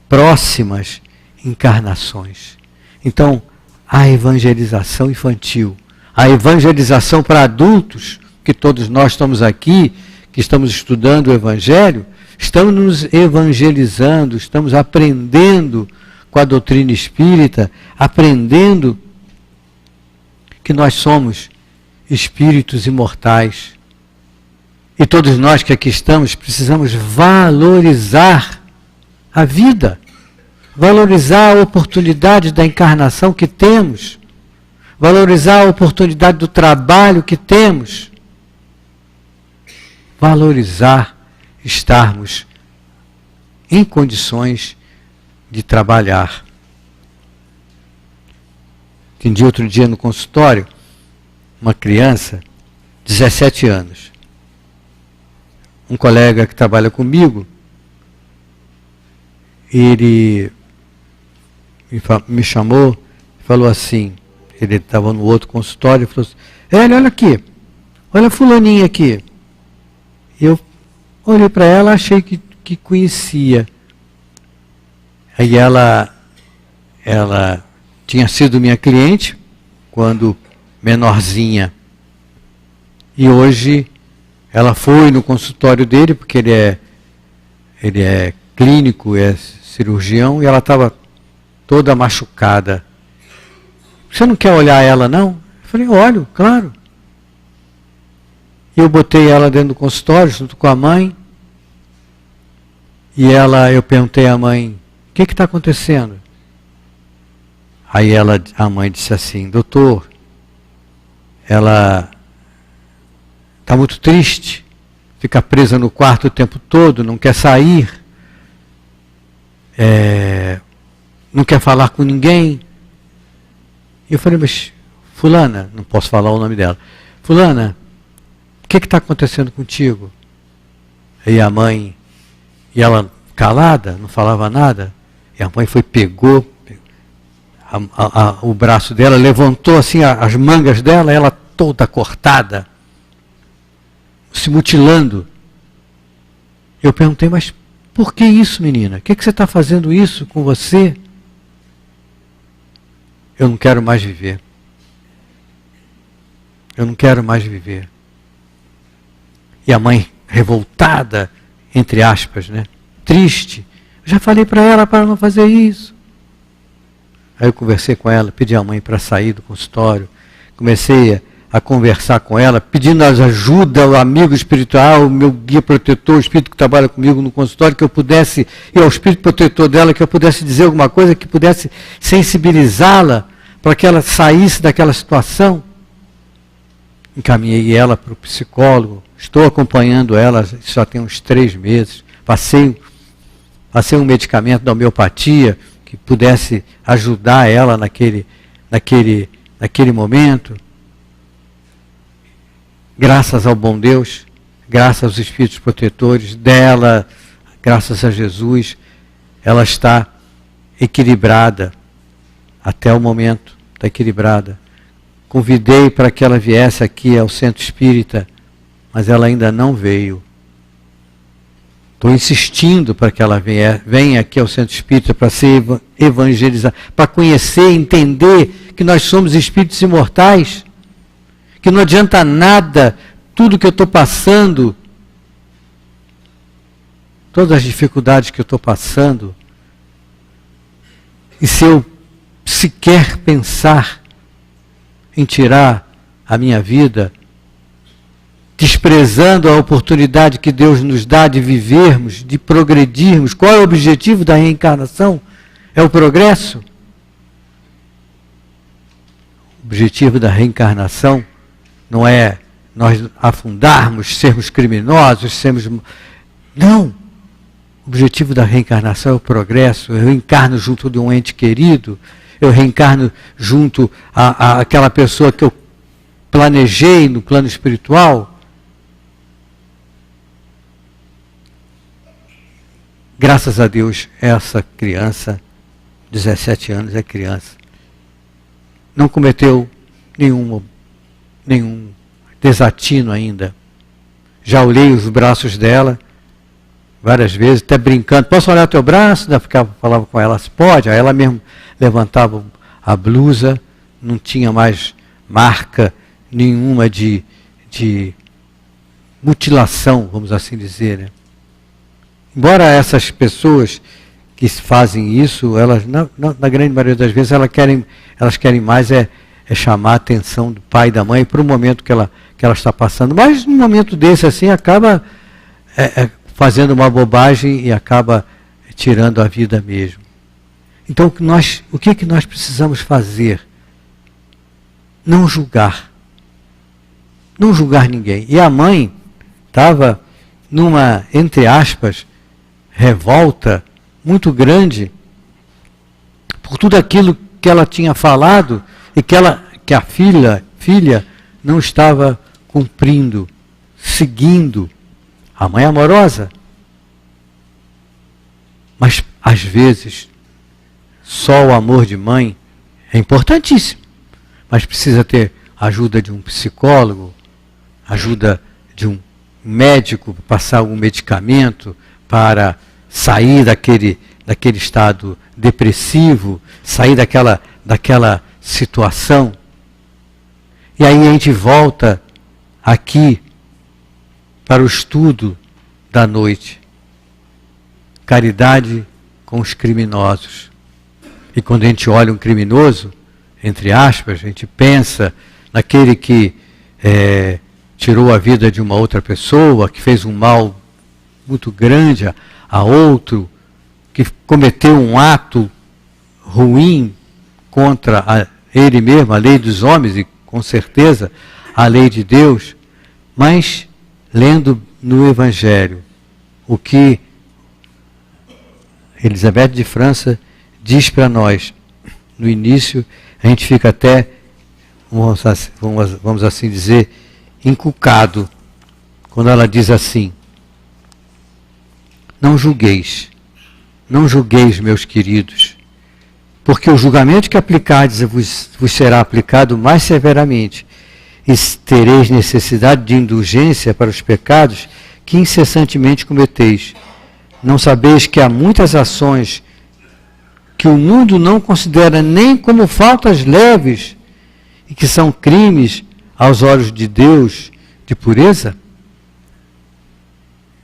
próximas encarnações. Então, a evangelização infantil, a evangelização para adultos, que todos nós estamos aqui, que estamos estudando o Evangelho, estamos nos evangelizando, estamos aprendendo com a doutrina espírita, aprendendo que nós somos espíritos imortais. E todos nós que aqui estamos precisamos valorizar a vida, valorizar a oportunidade da encarnação que temos, valorizar a oportunidade do trabalho que temos, valorizar estarmos em condições de trabalhar. Entendi outro dia no consultório, uma criança, 17 anos, um colega que trabalha comigo, ele me chamou e falou assim, ele estava no outro consultório e falou assim: olha aqui, olha a fulaninha aqui. Eu olhei para ela, achei que conhecia. Aí ela tinha sido minha cliente quando menorzinha. E hoje ela foi no consultório dele, porque ele é clínico, é cirurgião, e ela estava toda machucada. Você não quer olhar ela, não? Eu falei: olho, claro. Eu botei ela dentro do consultório, junto com a mãe, e eu perguntei à mãe: o que está acontecendo? Aí a mãe disse assim: doutor, ela está muito triste, fica presa no quarto o tempo todo, não quer sair, não quer falar com ninguém. E eu falei: mas fulana, não posso falar o nome dela, fulana, o que está acontecendo contigo? E a mãe, e ela calada, não falava nada, e a mãe pegou o braço dela, levantou assim as mangas dela, ela toda cortada, se mutilando. Eu perguntei: mas por que isso, menina? O que você está fazendo isso com você? Eu não quero mais viver. Eu não quero mais viver. E a mãe, revoltada, entre aspas, né? Triste. Eu já falei para ela para não fazer isso. Aí eu conversei com ela, pedi à mãe para sair do consultório. Comecei a conversar com ela, pedindo ajuda ao amigo espiritual, o meu guia protetor, o espírito que trabalha comigo no consultório, que eu pudesse, e ao espírito protetor dela, que eu pudesse dizer alguma coisa, que pudesse sensibilizá-la para que ela saísse daquela situação. Encaminhei ela para o psicólogo, estou acompanhando ela, já tem uns 3 meses, passei passei um medicamento da homeopatia que pudesse ajudar ela naquele momento. Graças ao bom Deus, graças aos Espíritos protetores dela, graças a Jesus, ela está equilibrada. Até o momento, está equilibrada. Convidei para que ela viesse aqui ao Centro Espírita, mas ela ainda não veio. Estou insistindo para que ela venha aqui ao Centro Espírita para ser evangelizada, para conhecer, entender que nós somos espíritos imortais, que não adianta nada tudo que eu estou passando, todas as dificuldades que eu estou passando, e se eu sequer pensar em tirar a minha vida, desprezando a oportunidade que Deus nos dá de vivermos, de progredirmos. Qual é o objetivo da reencarnação? É o progresso? O objetivo da reencarnação não é nós afundarmos, sermos criminosos, sermos... Não! O objetivo da reencarnação é o progresso. Eu reencarno junto de um ente querido, eu reencarno junto àquela pessoa que eu planejei no plano espiritual. Graças a Deus, essa criança, 17 anos, é criança, não cometeu nenhum desatino ainda. Já olhei os braços dela várias vezes, até brincando. Posso olhar teu braço? Falava com ela, se pode. Aí ela mesmo levantava a blusa, não tinha mais marca nenhuma de mutilação, vamos assim dizer, né? Embora essas pessoas que fazem isso, elas, na grande maioria das vezes, elas querem mais chamar a atenção do pai e da mãe para o momento que ela está passando. Mas num momento desse assim, acaba fazendo uma bobagem e acaba tirando a vida mesmo. Então o que nós precisamos fazer? Não julgar. Não julgar ninguém. E a mãe estava numa, entre aspas, revolta muito grande por tudo aquilo que ela tinha falado e que a filha não estava cumprindo, seguindo. A mãe amorosa. Mas, às vezes, só o amor de mãe é importantíssimo. Mas precisa ter a ajuda de um psicólogo, ajuda de um médico, passar algum medicamento para sair daquele estado depressivo, sair daquela situação. E aí a gente volta aqui para o estudo da noite. Caridade com os criminosos. E quando a gente olha um criminoso, entre aspas, a gente pensa naquele que tirou a vida de uma outra pessoa, que fez um mal muito grande a outro, que cometeu um ato ruim contra ele mesmo, a lei dos homens e com certeza a lei de Deus. Mas lendo no Evangelho o que Elizabeth de França diz para nós no início, a gente fica até, vamos assim dizer, encucado quando ela diz assim: não julgueis, meus queridos, porque o julgamento que aplicardes vos será aplicado mais severamente, e tereis necessidade de indulgência para os pecados que incessantemente cometeis. Não sabeis que há muitas ações que o mundo não considera nem como faltas leves e que são crimes aos olhos de Deus de pureza?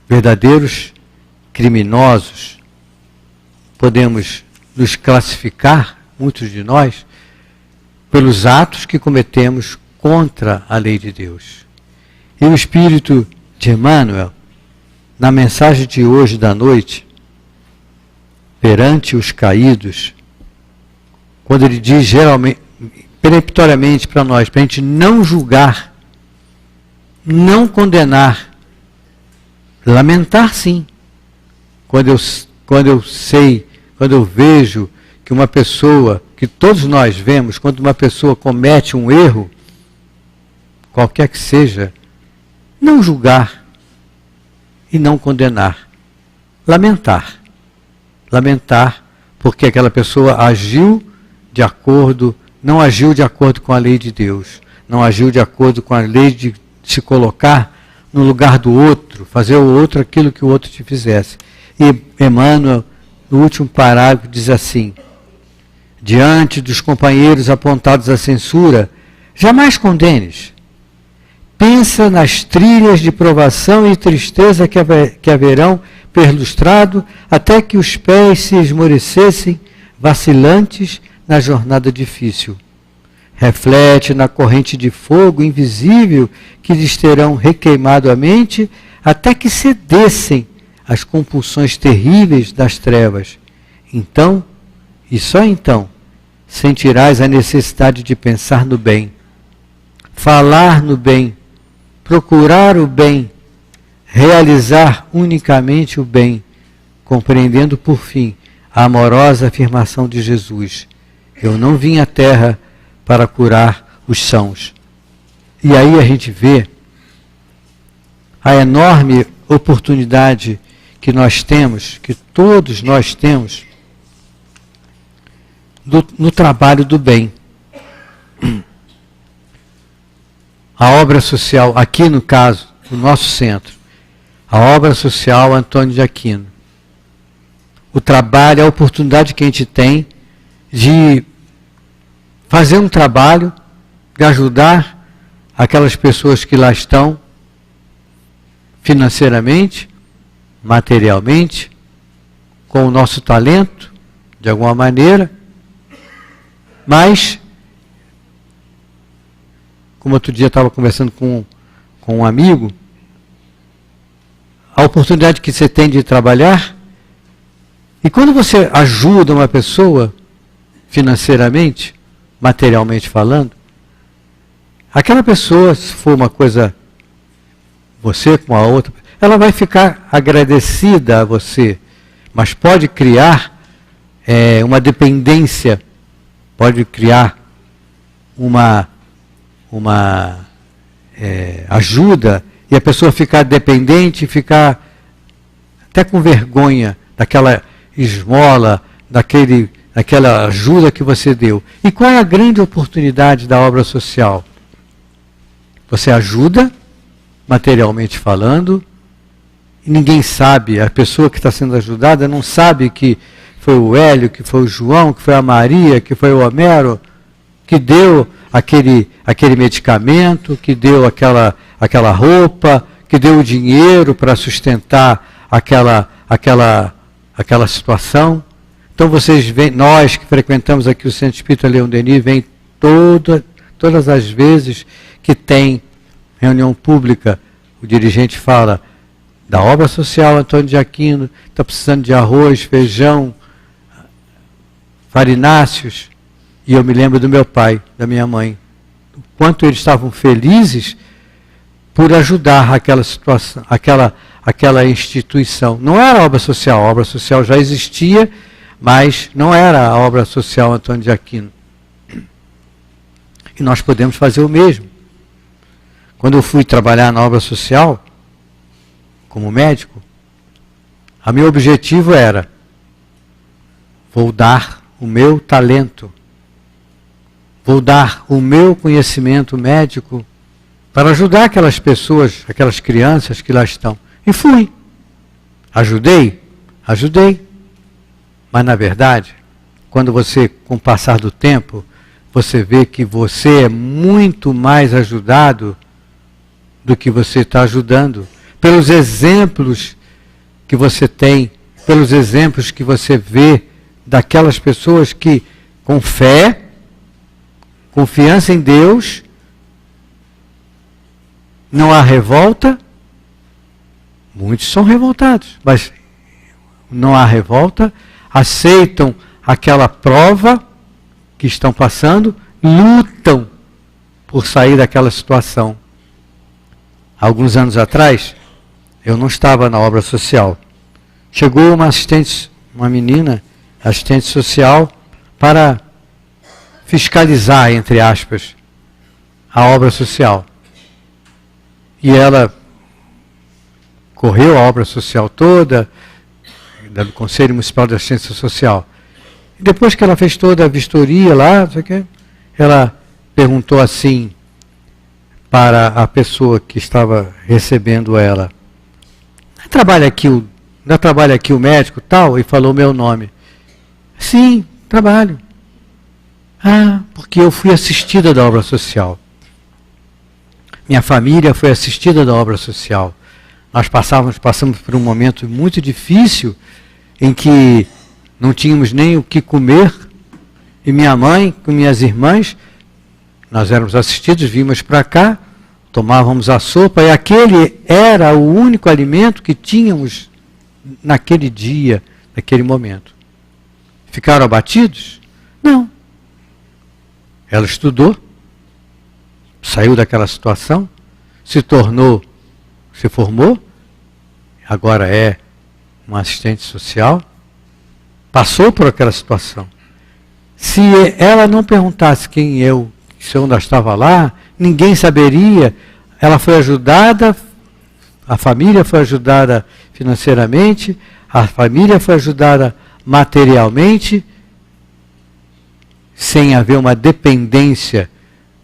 Verdadeiros criminosos, podemos nos classificar, muitos de nós, pelos atos que cometemos contra a lei de Deus. E o Espírito de Emmanuel, na mensagem de hoje da noite, perante os caídos, quando ele diz geralmente, peremptoriamente para nós, para a gente não julgar, não condenar, lamentar sim, quando quando eu vejo que uma pessoa, que todos nós vemos, quando uma pessoa comete um erro, qualquer que seja, não julgar e não condenar. Lamentar. Lamentar porque aquela pessoa não agiu de acordo com a lei de Deus, não agiu de acordo com a lei de se colocar no lugar do outro, fazer ao outro aquilo que o outro te fizesse. E Emmanuel, no último parágrafo, diz assim: diante dos companheiros apontados à censura, jamais condenes. Pensa nas trilhas de provação e tristeza que haverão perlustrado até que os pés se esmorecessem, vacilantes na jornada difícil. Reflete na corrente de fogo invisível que lhes terão requeimado a mente até que cedessem às compulsões terríveis das trevas. Então, e só então, sentirás a necessidade de pensar no bem, falar no bem, procurar o bem, realizar unicamente o bem, compreendendo por fim a amorosa afirmação de Jesus: eu não vim à terra para curar os sãos. E aí a gente vê a enorme oportunidade que nós temos, que todos nós temos, no trabalho do bem. A obra social, aqui no caso, do nosso centro, a obra social Antônio de Aquino. O trabalho, a oportunidade que a gente tem de fazer um trabalho, de ajudar aquelas pessoas que lá estão, financeiramente, materialmente, com o nosso talento, de alguma maneira, mas, como outro dia eu estava conversando com um amigo, a oportunidade que você tem de trabalhar, e quando você ajuda uma pessoa financeiramente, materialmente falando, aquela pessoa, se for uma coisa, você com a outra, ela vai ficar agradecida a você, mas pode criar uma dependência, pode criar uma ajuda, e a pessoa ficar dependente, ficar até com vergonha daquela esmola, daquela ajuda que você deu. E qual é a grande oportunidade da obra social? Você ajuda, materialmente falando, e ninguém sabe, a pessoa que está sendo ajudada não sabe que foi o Hélio, que foi o João, que foi a Maria, que foi o Homero, que deu aquele medicamento, que deu aquela roupa, que deu o dinheiro para sustentar aquela situação. Então vocês veem, nós que frequentamos aqui o Centro Espírita Leon Denis, vem todas as vezes que tem reunião pública, o dirigente fala da obra social Antônio de Aquino, está precisando de arroz, feijão, farináceos, e eu me lembro do meu pai, da minha mãe, o quanto eles estavam felizes por ajudar aquela situação, aquela instituição. Não era a obra social já existia, mas não era a obra social Antônio de Aquino. E nós podemos fazer o mesmo. Quando eu fui trabalhar na obra social, como médico, o meu objetivo era: vou dar o meu talento, vou dar o meu conhecimento médico para ajudar aquelas pessoas, aquelas crianças que lá estão. E fui. Ajudei? Ajudei. Mas, na verdade, quando você, com o passar do tempo, você vê que você é muito mais ajudado do que você está ajudando. Pelos exemplos que você tem, pelos exemplos que você vê daquelas pessoas que, com fé, confiança em Deus, não há revolta. Muitos são revoltados, mas não há revolta, aceitam aquela prova que estão passando, lutam por sair daquela situação. Alguns anos atrás, eu não estava na obra social. Chegou uma assistente uma menina, assistente social, para fiscalizar, entre aspas, a obra social. E ela correu a obra social toda, do Conselho Municipal de Assistência Social. E depois que ela fez toda a vistoria lá, não sei o quê, ela perguntou assim para a pessoa que estava recebendo ela: não trabalha aqui o médico tal? E falou meu nome. Sim, trabalho. Ah, porque eu fui assistida da obra social. Minha família foi assistida da obra social. Nós passamos por um momento muito difícil em que não tínhamos nem o que comer, e minha mãe, com minhas irmãs, nós éramos assistidos, vimos para cá, tomávamos a sopa, e aquele era o único alimento que tínhamos naquele dia, naquele momento. Ficaram abatidos? Não. Ela estudou, saiu daquela situação, se formou, agora é uma assistente social, passou por aquela situação. Se ela não perguntasse quem eu, se eu ainda estava lá, ninguém saberia. Ela foi ajudada, a família foi ajudada financeiramente, a família foi ajudada materialmente, sem haver uma dependência.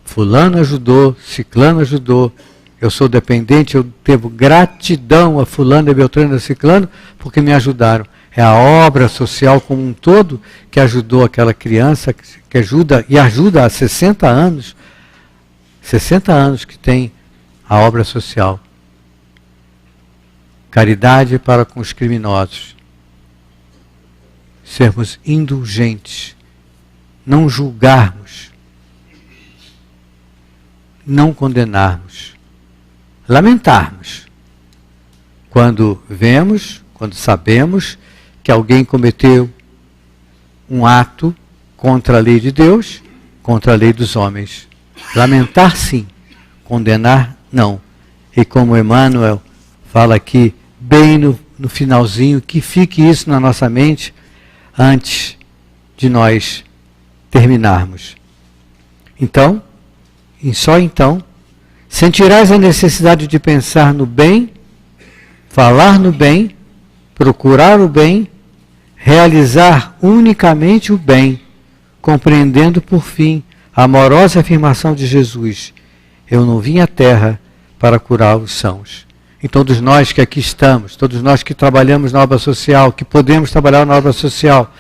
Fulano ajudou, ciclano ajudou, eu sou dependente, eu devo gratidão a fulano, a beltrano, a ciclano, porque me ajudaram. É a obra social como um todo que ajudou aquela criança, que ajuda há 60 anos que tem a obra social. Caridade para com os criminosos. Sermos indulgentes, não julgarmos, não condenarmos, lamentarmos quando vemos, quando sabemos que alguém cometeu um ato contra a lei de Deus, contra a lei dos homens. Lamentar sim, condenar não. E como Emmanuel fala aqui, bem no finalzinho, que fique isso na nossa mente antes de nós terminarmos. Então, só então, sentirás a necessidade de pensar no bem, falar no bem, procurar o bem, realizar unicamente o bem, compreendendo por fim a amorosa afirmação de Jesus: eu não vim à terra para curar os sãos. Então, todos nós que aqui estamos, todos nós que trabalhamos na obra social, que podemos trabalhar na obra social,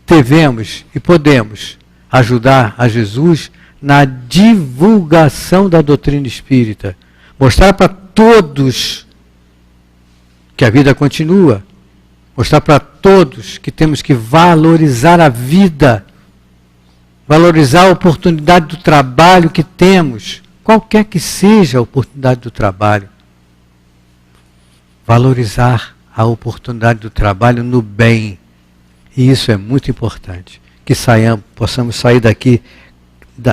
devemos e podemos ajudar a Jesus na divulgação da doutrina espírita. Mostrar para todos que a vida continua. Mostrar para todos que temos que valorizar a vida. Valorizar a oportunidade do trabalho que temos. Qualquer que seja a oportunidade do trabalho. Valorizar a oportunidade do trabalho no bem. E isso é muito importante. Que possamos sair daqui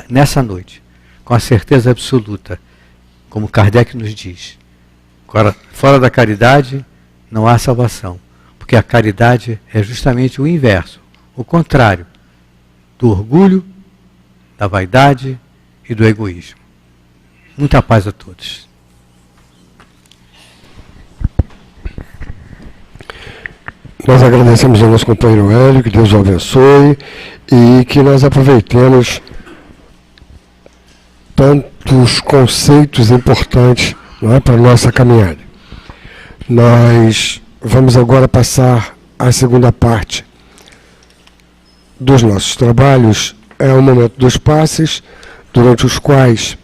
nessa noite com a certeza absoluta, como Kardec nos diz: fora da caridade não há salvação, porque a caridade é justamente o inverso, o contrário do orgulho, da vaidade e do egoísmo. Muita paz a todos. Nós agradecemos ao nosso companheiro Hélio, que Deus o abençoe e que nós aproveitemos tantos conceitos importantes, não é, para a nossa caminhada. Nós vamos agora passar à segunda parte dos nossos trabalhos. É o momento dos passes, durante os quais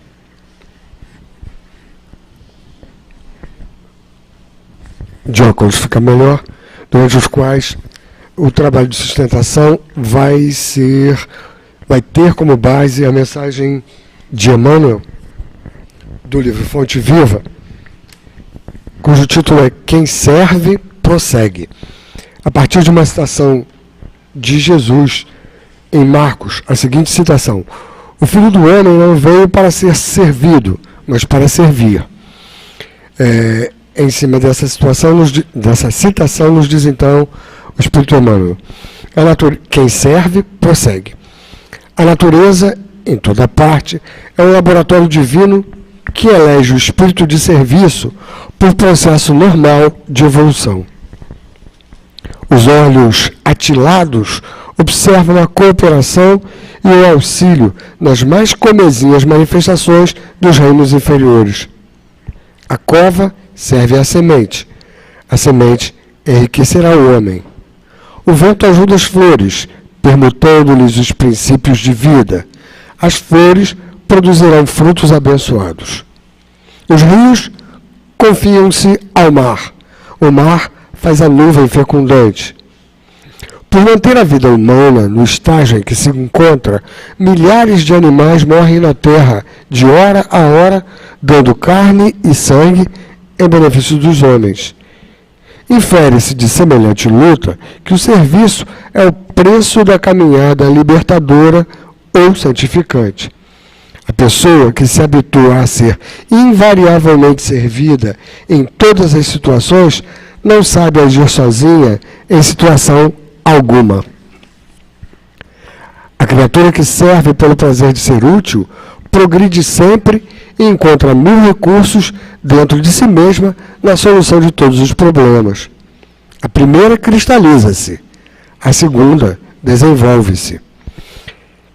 de óculos fica melhor, durante os quais o trabalho de sustentação vai ter como base a mensagem de Emmanuel, do livro Fonte Viva, cujo título é Quem Serve, Prossegue, a partir de uma citação de Jesus em Marcos, a seguinte citação: o Filho do Homem não veio para ser servido, mas para servir. em cima dessa citação, nos diz então o Espírito Emmanuel. Quem serve, prossegue. A natureza, em toda parte, é um laboratório divino que elege o espírito de serviço por processo normal de evolução. Os olhos atilados observam a cooperação e o auxílio nas mais comezinhas manifestações dos reinos inferiores. A cova serve à semente. A semente enriquecerá o homem. O vento ajuda as flores, permutando-lhes os princípios de vida. As flores produzirão frutos abençoados. Os rios confiam-se ao mar. O mar faz a nuvem fecundante. Por manter a vida humana no estágio em que se encontra, milhares de animais morrem na terra, de hora a hora, dando carne e sangue em benefício dos homens. Infere-se de semelhante luta que o serviço é o preço da caminhada libertadora ou santificante. A pessoa que se habitua a ser invariavelmente servida em todas as situações não sabe agir sozinha em situação alguma. A criatura que serve pelo prazer de ser útil progride sempre e encontra 1000 recursos dentro de si mesma na solução de todos os problemas. A primeira cristaliza-se, a segunda desenvolve-se.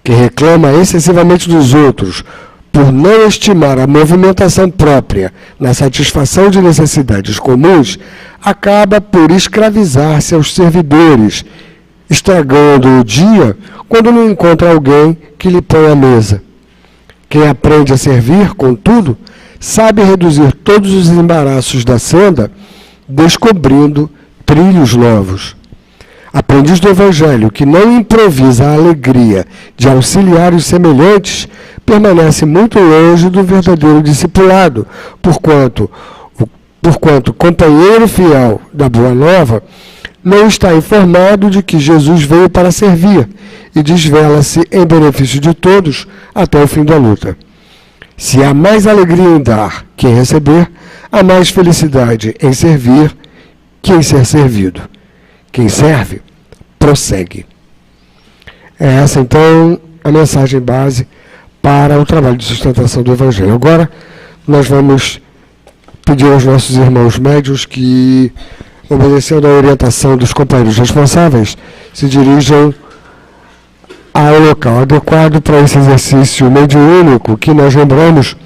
Quem reclama excessivamente dos outros por não estimar a movimentação própria na satisfação de necessidades comuns, acaba por escravizar-se aos servidores, estragando o dia quando não encontra alguém que lhe põe à mesa. Quem aprende a servir, contudo, sabe reduzir todos os embaraços da senda, descobrindo trilhos novos. Aprendiz do Evangelho que não improvisa a alegria de auxiliar os semelhantes, permanece muito longe do verdadeiro discipulado, porquanto companheiro fiel da Boa Nova não está informado de que Jesus veio para servir e desvela-se em benefício de todos até o fim da luta. Se há mais alegria em dar que em receber, há mais felicidade em servir que em ser servido. Quem serve, prossegue. É essa, então, a mensagem base para o trabalho de sustentação do Evangelho. Agora, nós vamos pedir aos nossos irmãos médiuns que, obedecendo a orientação dos companheiros responsáveis, se dirijam ao local adequado para esse exercício mediúnico, que nós lembramos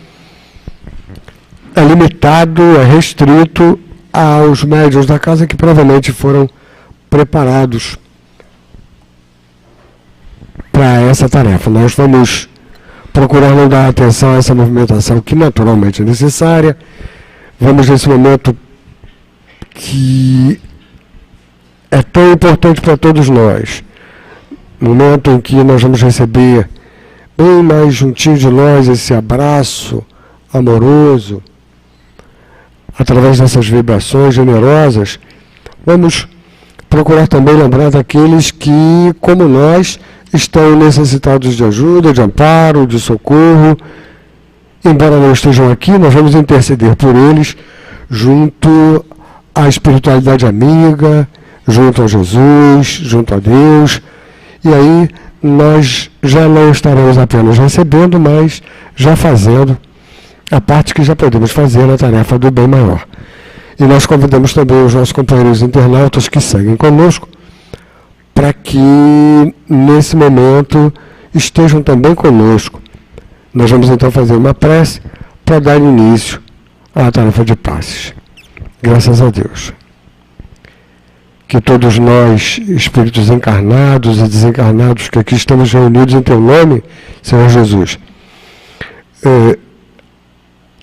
é limitado, é restrito aos médiuns da casa que provavelmente foram preparados para essa tarefa. Nós vamos procurar não dar atenção a essa movimentação que naturalmente é necessária. Vamos nesse momento que é tão importante para todos nós, momento em que nós vamos receber bem mais juntinho de nós esse abraço amoroso, através dessas vibrações generosas. Vamos procurar também lembrar daqueles que, como nós, estão necessitados de ajuda, de amparo, de socorro. Embora não estejam aqui, nós vamos interceder por eles junto à espiritualidade amiga, junto a Jesus, junto a Deus. E aí nós já não estaremos apenas recebendo, mas já fazendo a parte que já podemos fazer na tarefa do bem maior. E nós convidamos também os nossos companheiros internautas que seguem conosco para que, nesse momento, estejam também conosco. Nós vamos então fazer uma prece para dar início à tarefa de passes. Graças a Deus. Que todos nós, espíritos encarnados e desencarnados, que aqui estamos reunidos em Teu nome, Senhor Jesus,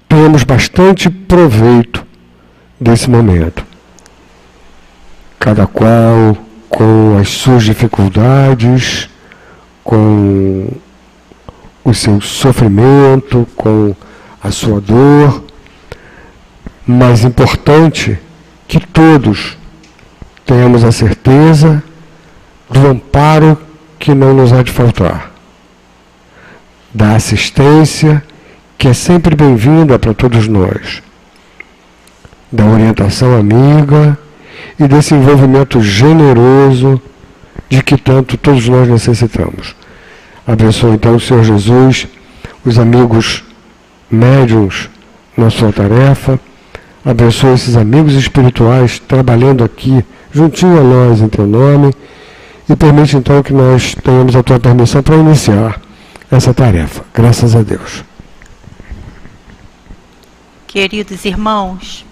tenhamos bastante proveito desse momento. Cada qual com as suas dificuldades, com o seu sofrimento, com a sua dor, mas importante que todos tenhamos a certeza do amparo que não nos há de faltar, da assistência que é sempre bem-vinda para todos nós. da orientação amiga e desse envolvimento generoso de que tanto todos nós necessitamos. Abençoe então o Senhor Jesus, os amigos médiuns na sua tarefa, abençoe esses amigos espirituais trabalhando aqui juntinho a nós em teu nome e permite então que nós tenhamos a tua permissão para iniciar essa tarefa. Graças a Deus. Queridos irmãos,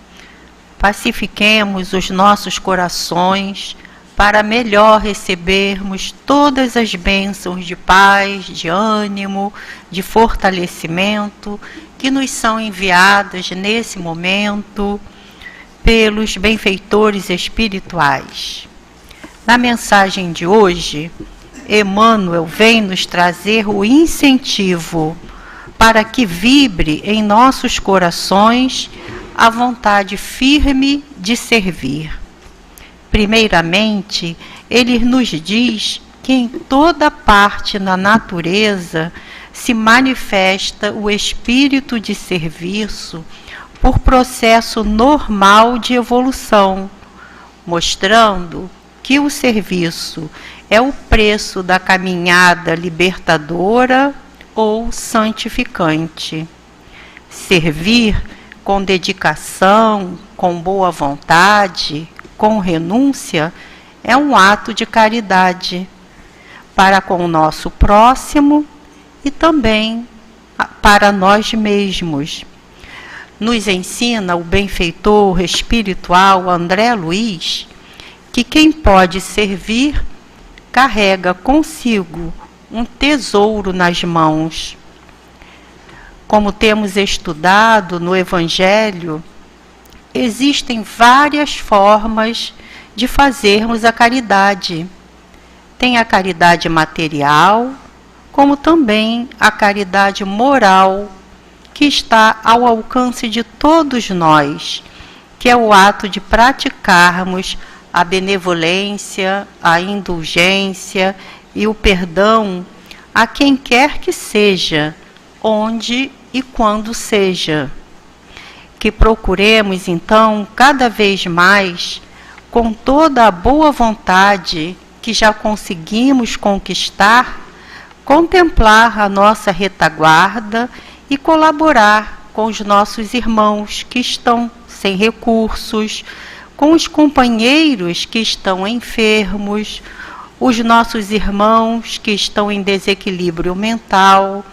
pacifiquemos os nossos corações para melhor recebermos todas as bênçãos de paz, de ânimo, de fortalecimento que nos são enviadas nesse momento pelos benfeitores espirituais. Na mensagem de hoje, Emmanuel vem nos trazer o incentivo para que vibre em nossos corações a vontade firme de servir. Primeiramente, ele nos diz que em toda parte na natureza se manifesta o espírito de serviço por processo normal de evolução, mostrando que o serviço é o preço da caminhada libertadora ou santificante. Servir com dedicação, com boa vontade, com renúncia, é um ato de caridade para com o nosso próximo e também para nós mesmos. Nos ensina o benfeitor espiritual André Luiz que quem pode servir carrega consigo um tesouro nas mãos. Como temos estudado no Evangelho, existem várias formas de fazermos a caridade. Tem a caridade material, como também a caridade moral, que está ao alcance de todos nós, que é o ato de praticarmos a benevolência, a indulgência e o perdão a quem quer que seja, onde e quando seja. Que procuremos, então, cada vez mais, com toda a boa vontade que já conseguimos conquistar, contemplar a nossa retaguarda e colaborar com os nossos irmãos que estão sem recursos, com os companheiros que estão enfermos, os nossos irmãos que estão em desequilíbrio mental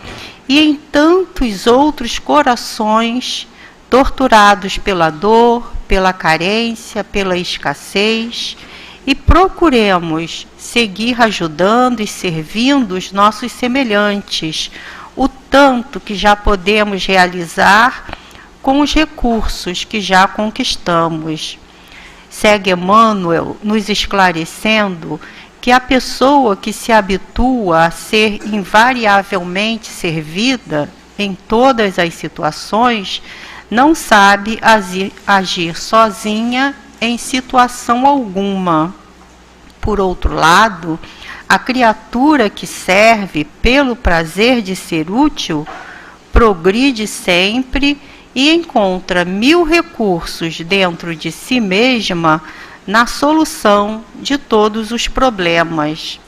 e em tantos outros corações torturados pela dor, pela carência, pela escassez, e procuremos seguir ajudando e servindo os nossos semelhantes, o tanto que já podemos realizar com os recursos que já conquistamos. Segue Emmanuel nos esclarecendo que a pessoa que se habitua a ser invariavelmente servida em todas as situações não sabe agir sozinha em situação alguma. Por outro lado, a criatura que serve pelo prazer de ser útil progride sempre e encontra 1000 recursos dentro de si mesma na solução de todos os problemas.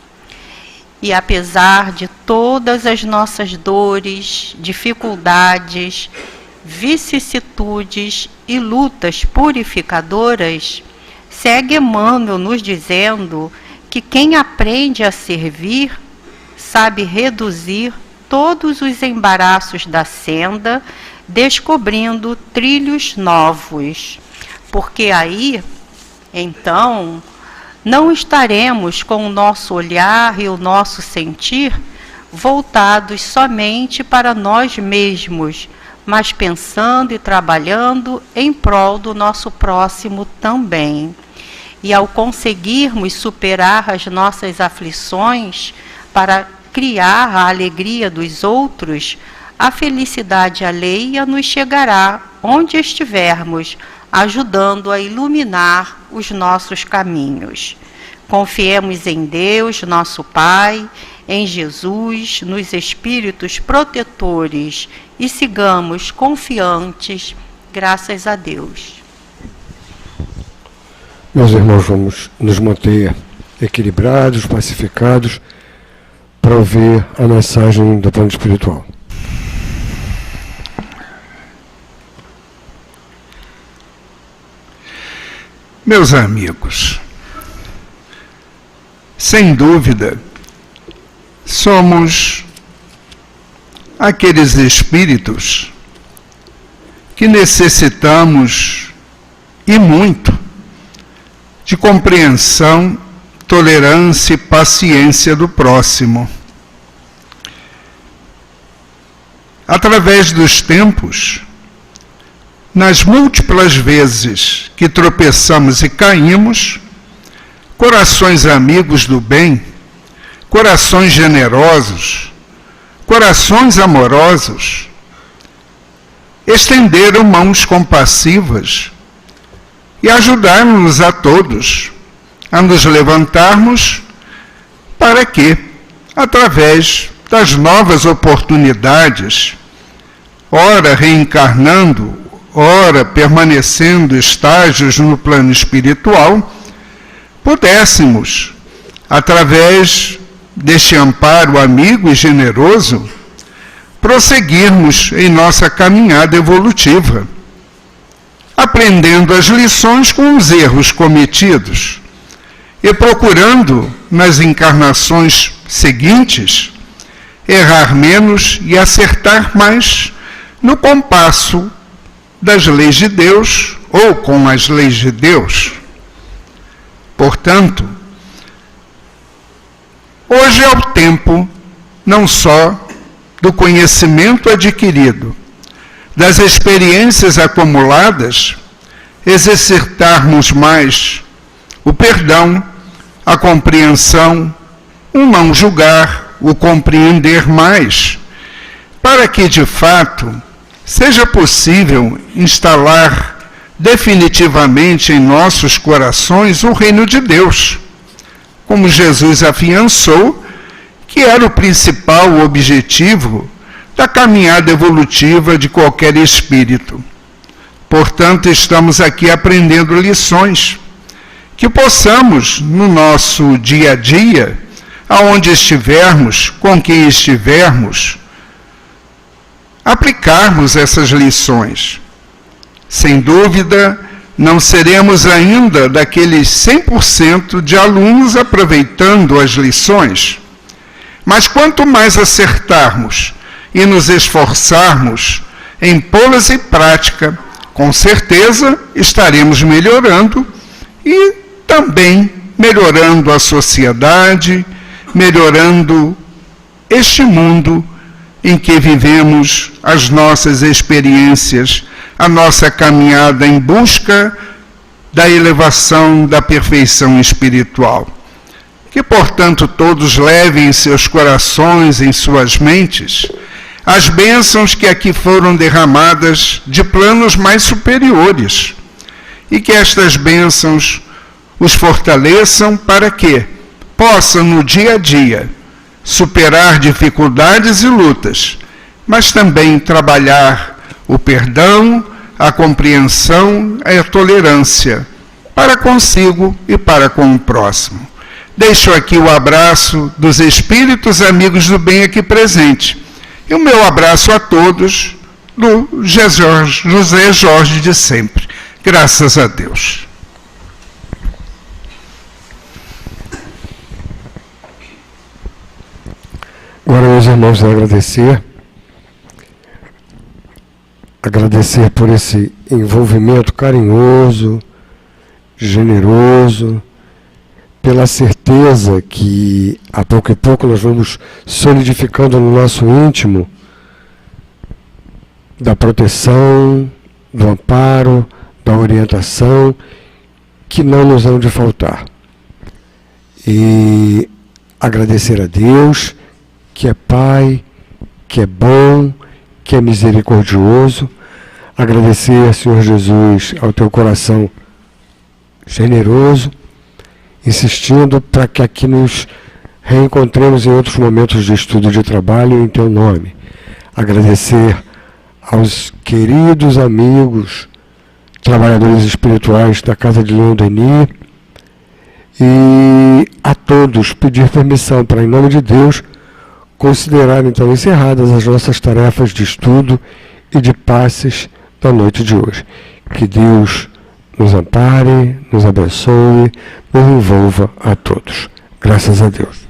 E apesar de todas as nossas dores, dificuldades, vicissitudes e lutas purificadoras, segue Emmanuel nos dizendo que quem aprende a servir sabe reduzir todos os embaraços da senda, descobrindo trilhos novos, porque aí, então, não estaremos com o nosso olhar e o nosso sentir voltados somente para nós mesmos, mas pensando e trabalhando em prol do nosso próximo também. E ao conseguirmos superar as nossas aflições para criar a alegria dos outros, a felicidade alheia nos chegará onde estivermos, ajudando a iluminar os nossos caminhos. Confiemos em Deus, nosso Pai, em Jesus, nos espíritos protetores e sigamos confiantes, graças a Deus. Meus irmãos, vamos nos manter equilibrados, pacificados, para ouvir a mensagem do plano espiritual. Meus amigos, sem dúvida, somos aqueles espíritos que necessitamos, e muito, de compreensão, tolerância e paciência do próximo. Através dos tempos, nas múltiplas vezes que tropeçamos e caímos, corações amigos do bem, corações generosos, corações amorosos, estenderam mãos compassivas e ajudaram-nos a todos a nos levantarmos para que, através das novas oportunidades, ora reencarnando, ora permanecendo estágios no plano espiritual, pudéssemos, através deste amparo amigo e generoso, prosseguirmos em nossa caminhada evolutiva, aprendendo as lições com os erros cometidos e procurando, nas encarnações seguintes, errar menos e acertar mais no compasso das leis de Deus ou com as leis de Deus. Portanto, hoje é o tempo não só do conhecimento adquirido, das experiências acumuladas, exercitarmos mais o perdão, a compreensão, o não julgar, o compreender mais, para que, de fato, seja possível instalar definitivamente em nossos corações o reino de Deus, como Jesus afiançou que era o principal objetivo da caminhada evolutiva de qualquer espírito. Portanto, estamos aqui aprendendo lições, que possamos, no nosso dia a dia, aonde estivermos, com quem estivermos, aplicarmos essas lições. Sem dúvida, não seremos ainda daqueles 100% de alunos aproveitando as lições, mas quanto mais acertarmos e nos esforçarmos em pô-las em prática, com certeza estaremos melhorando e também melhorando a sociedade, melhorando este mundo em que vivemos as nossas experiências, a nossa caminhada em busca da elevação da perfeição espiritual. Que, portanto, todos levem em seus corações, em suas mentes, as bênçãos que aqui foram derramadas de planos mais superiores, e que estas bênçãos os fortaleçam para que possam, no dia a dia, superar dificuldades e lutas, mas também trabalhar o perdão, a compreensão e a tolerância para consigo e para com o próximo. Deixo aqui o abraço dos espíritos amigos do bem aqui presente e o meu abraço a todos do José Jorge de sempre. Graças a Deus. Agora, meus irmãos, agradecer por esse envolvimento carinhoso, generoso, pela certeza que a pouco e pouco nós vamos solidificando no nosso íntimo da proteção, do amparo, da orientação, que não nos hão de faltar. E agradecer a Deus, que é Pai, que é bom, que é misericordioso. Agradecer, Senhor Jesus, ao teu coração generoso, insistindo para que aqui nos reencontremos em outros momentos de estudo e de trabalho em teu nome. Agradecer aos queridos amigos, trabalhadores espirituais da Casa de Leon Denis, E a todos pedir permissão para, em nome de Deus, considerar então encerradas as nossas tarefas de estudo e de passes da noite de hoje. Que Deus nos ampare, nos abençoe, nos envolva a todos. Graças a Deus.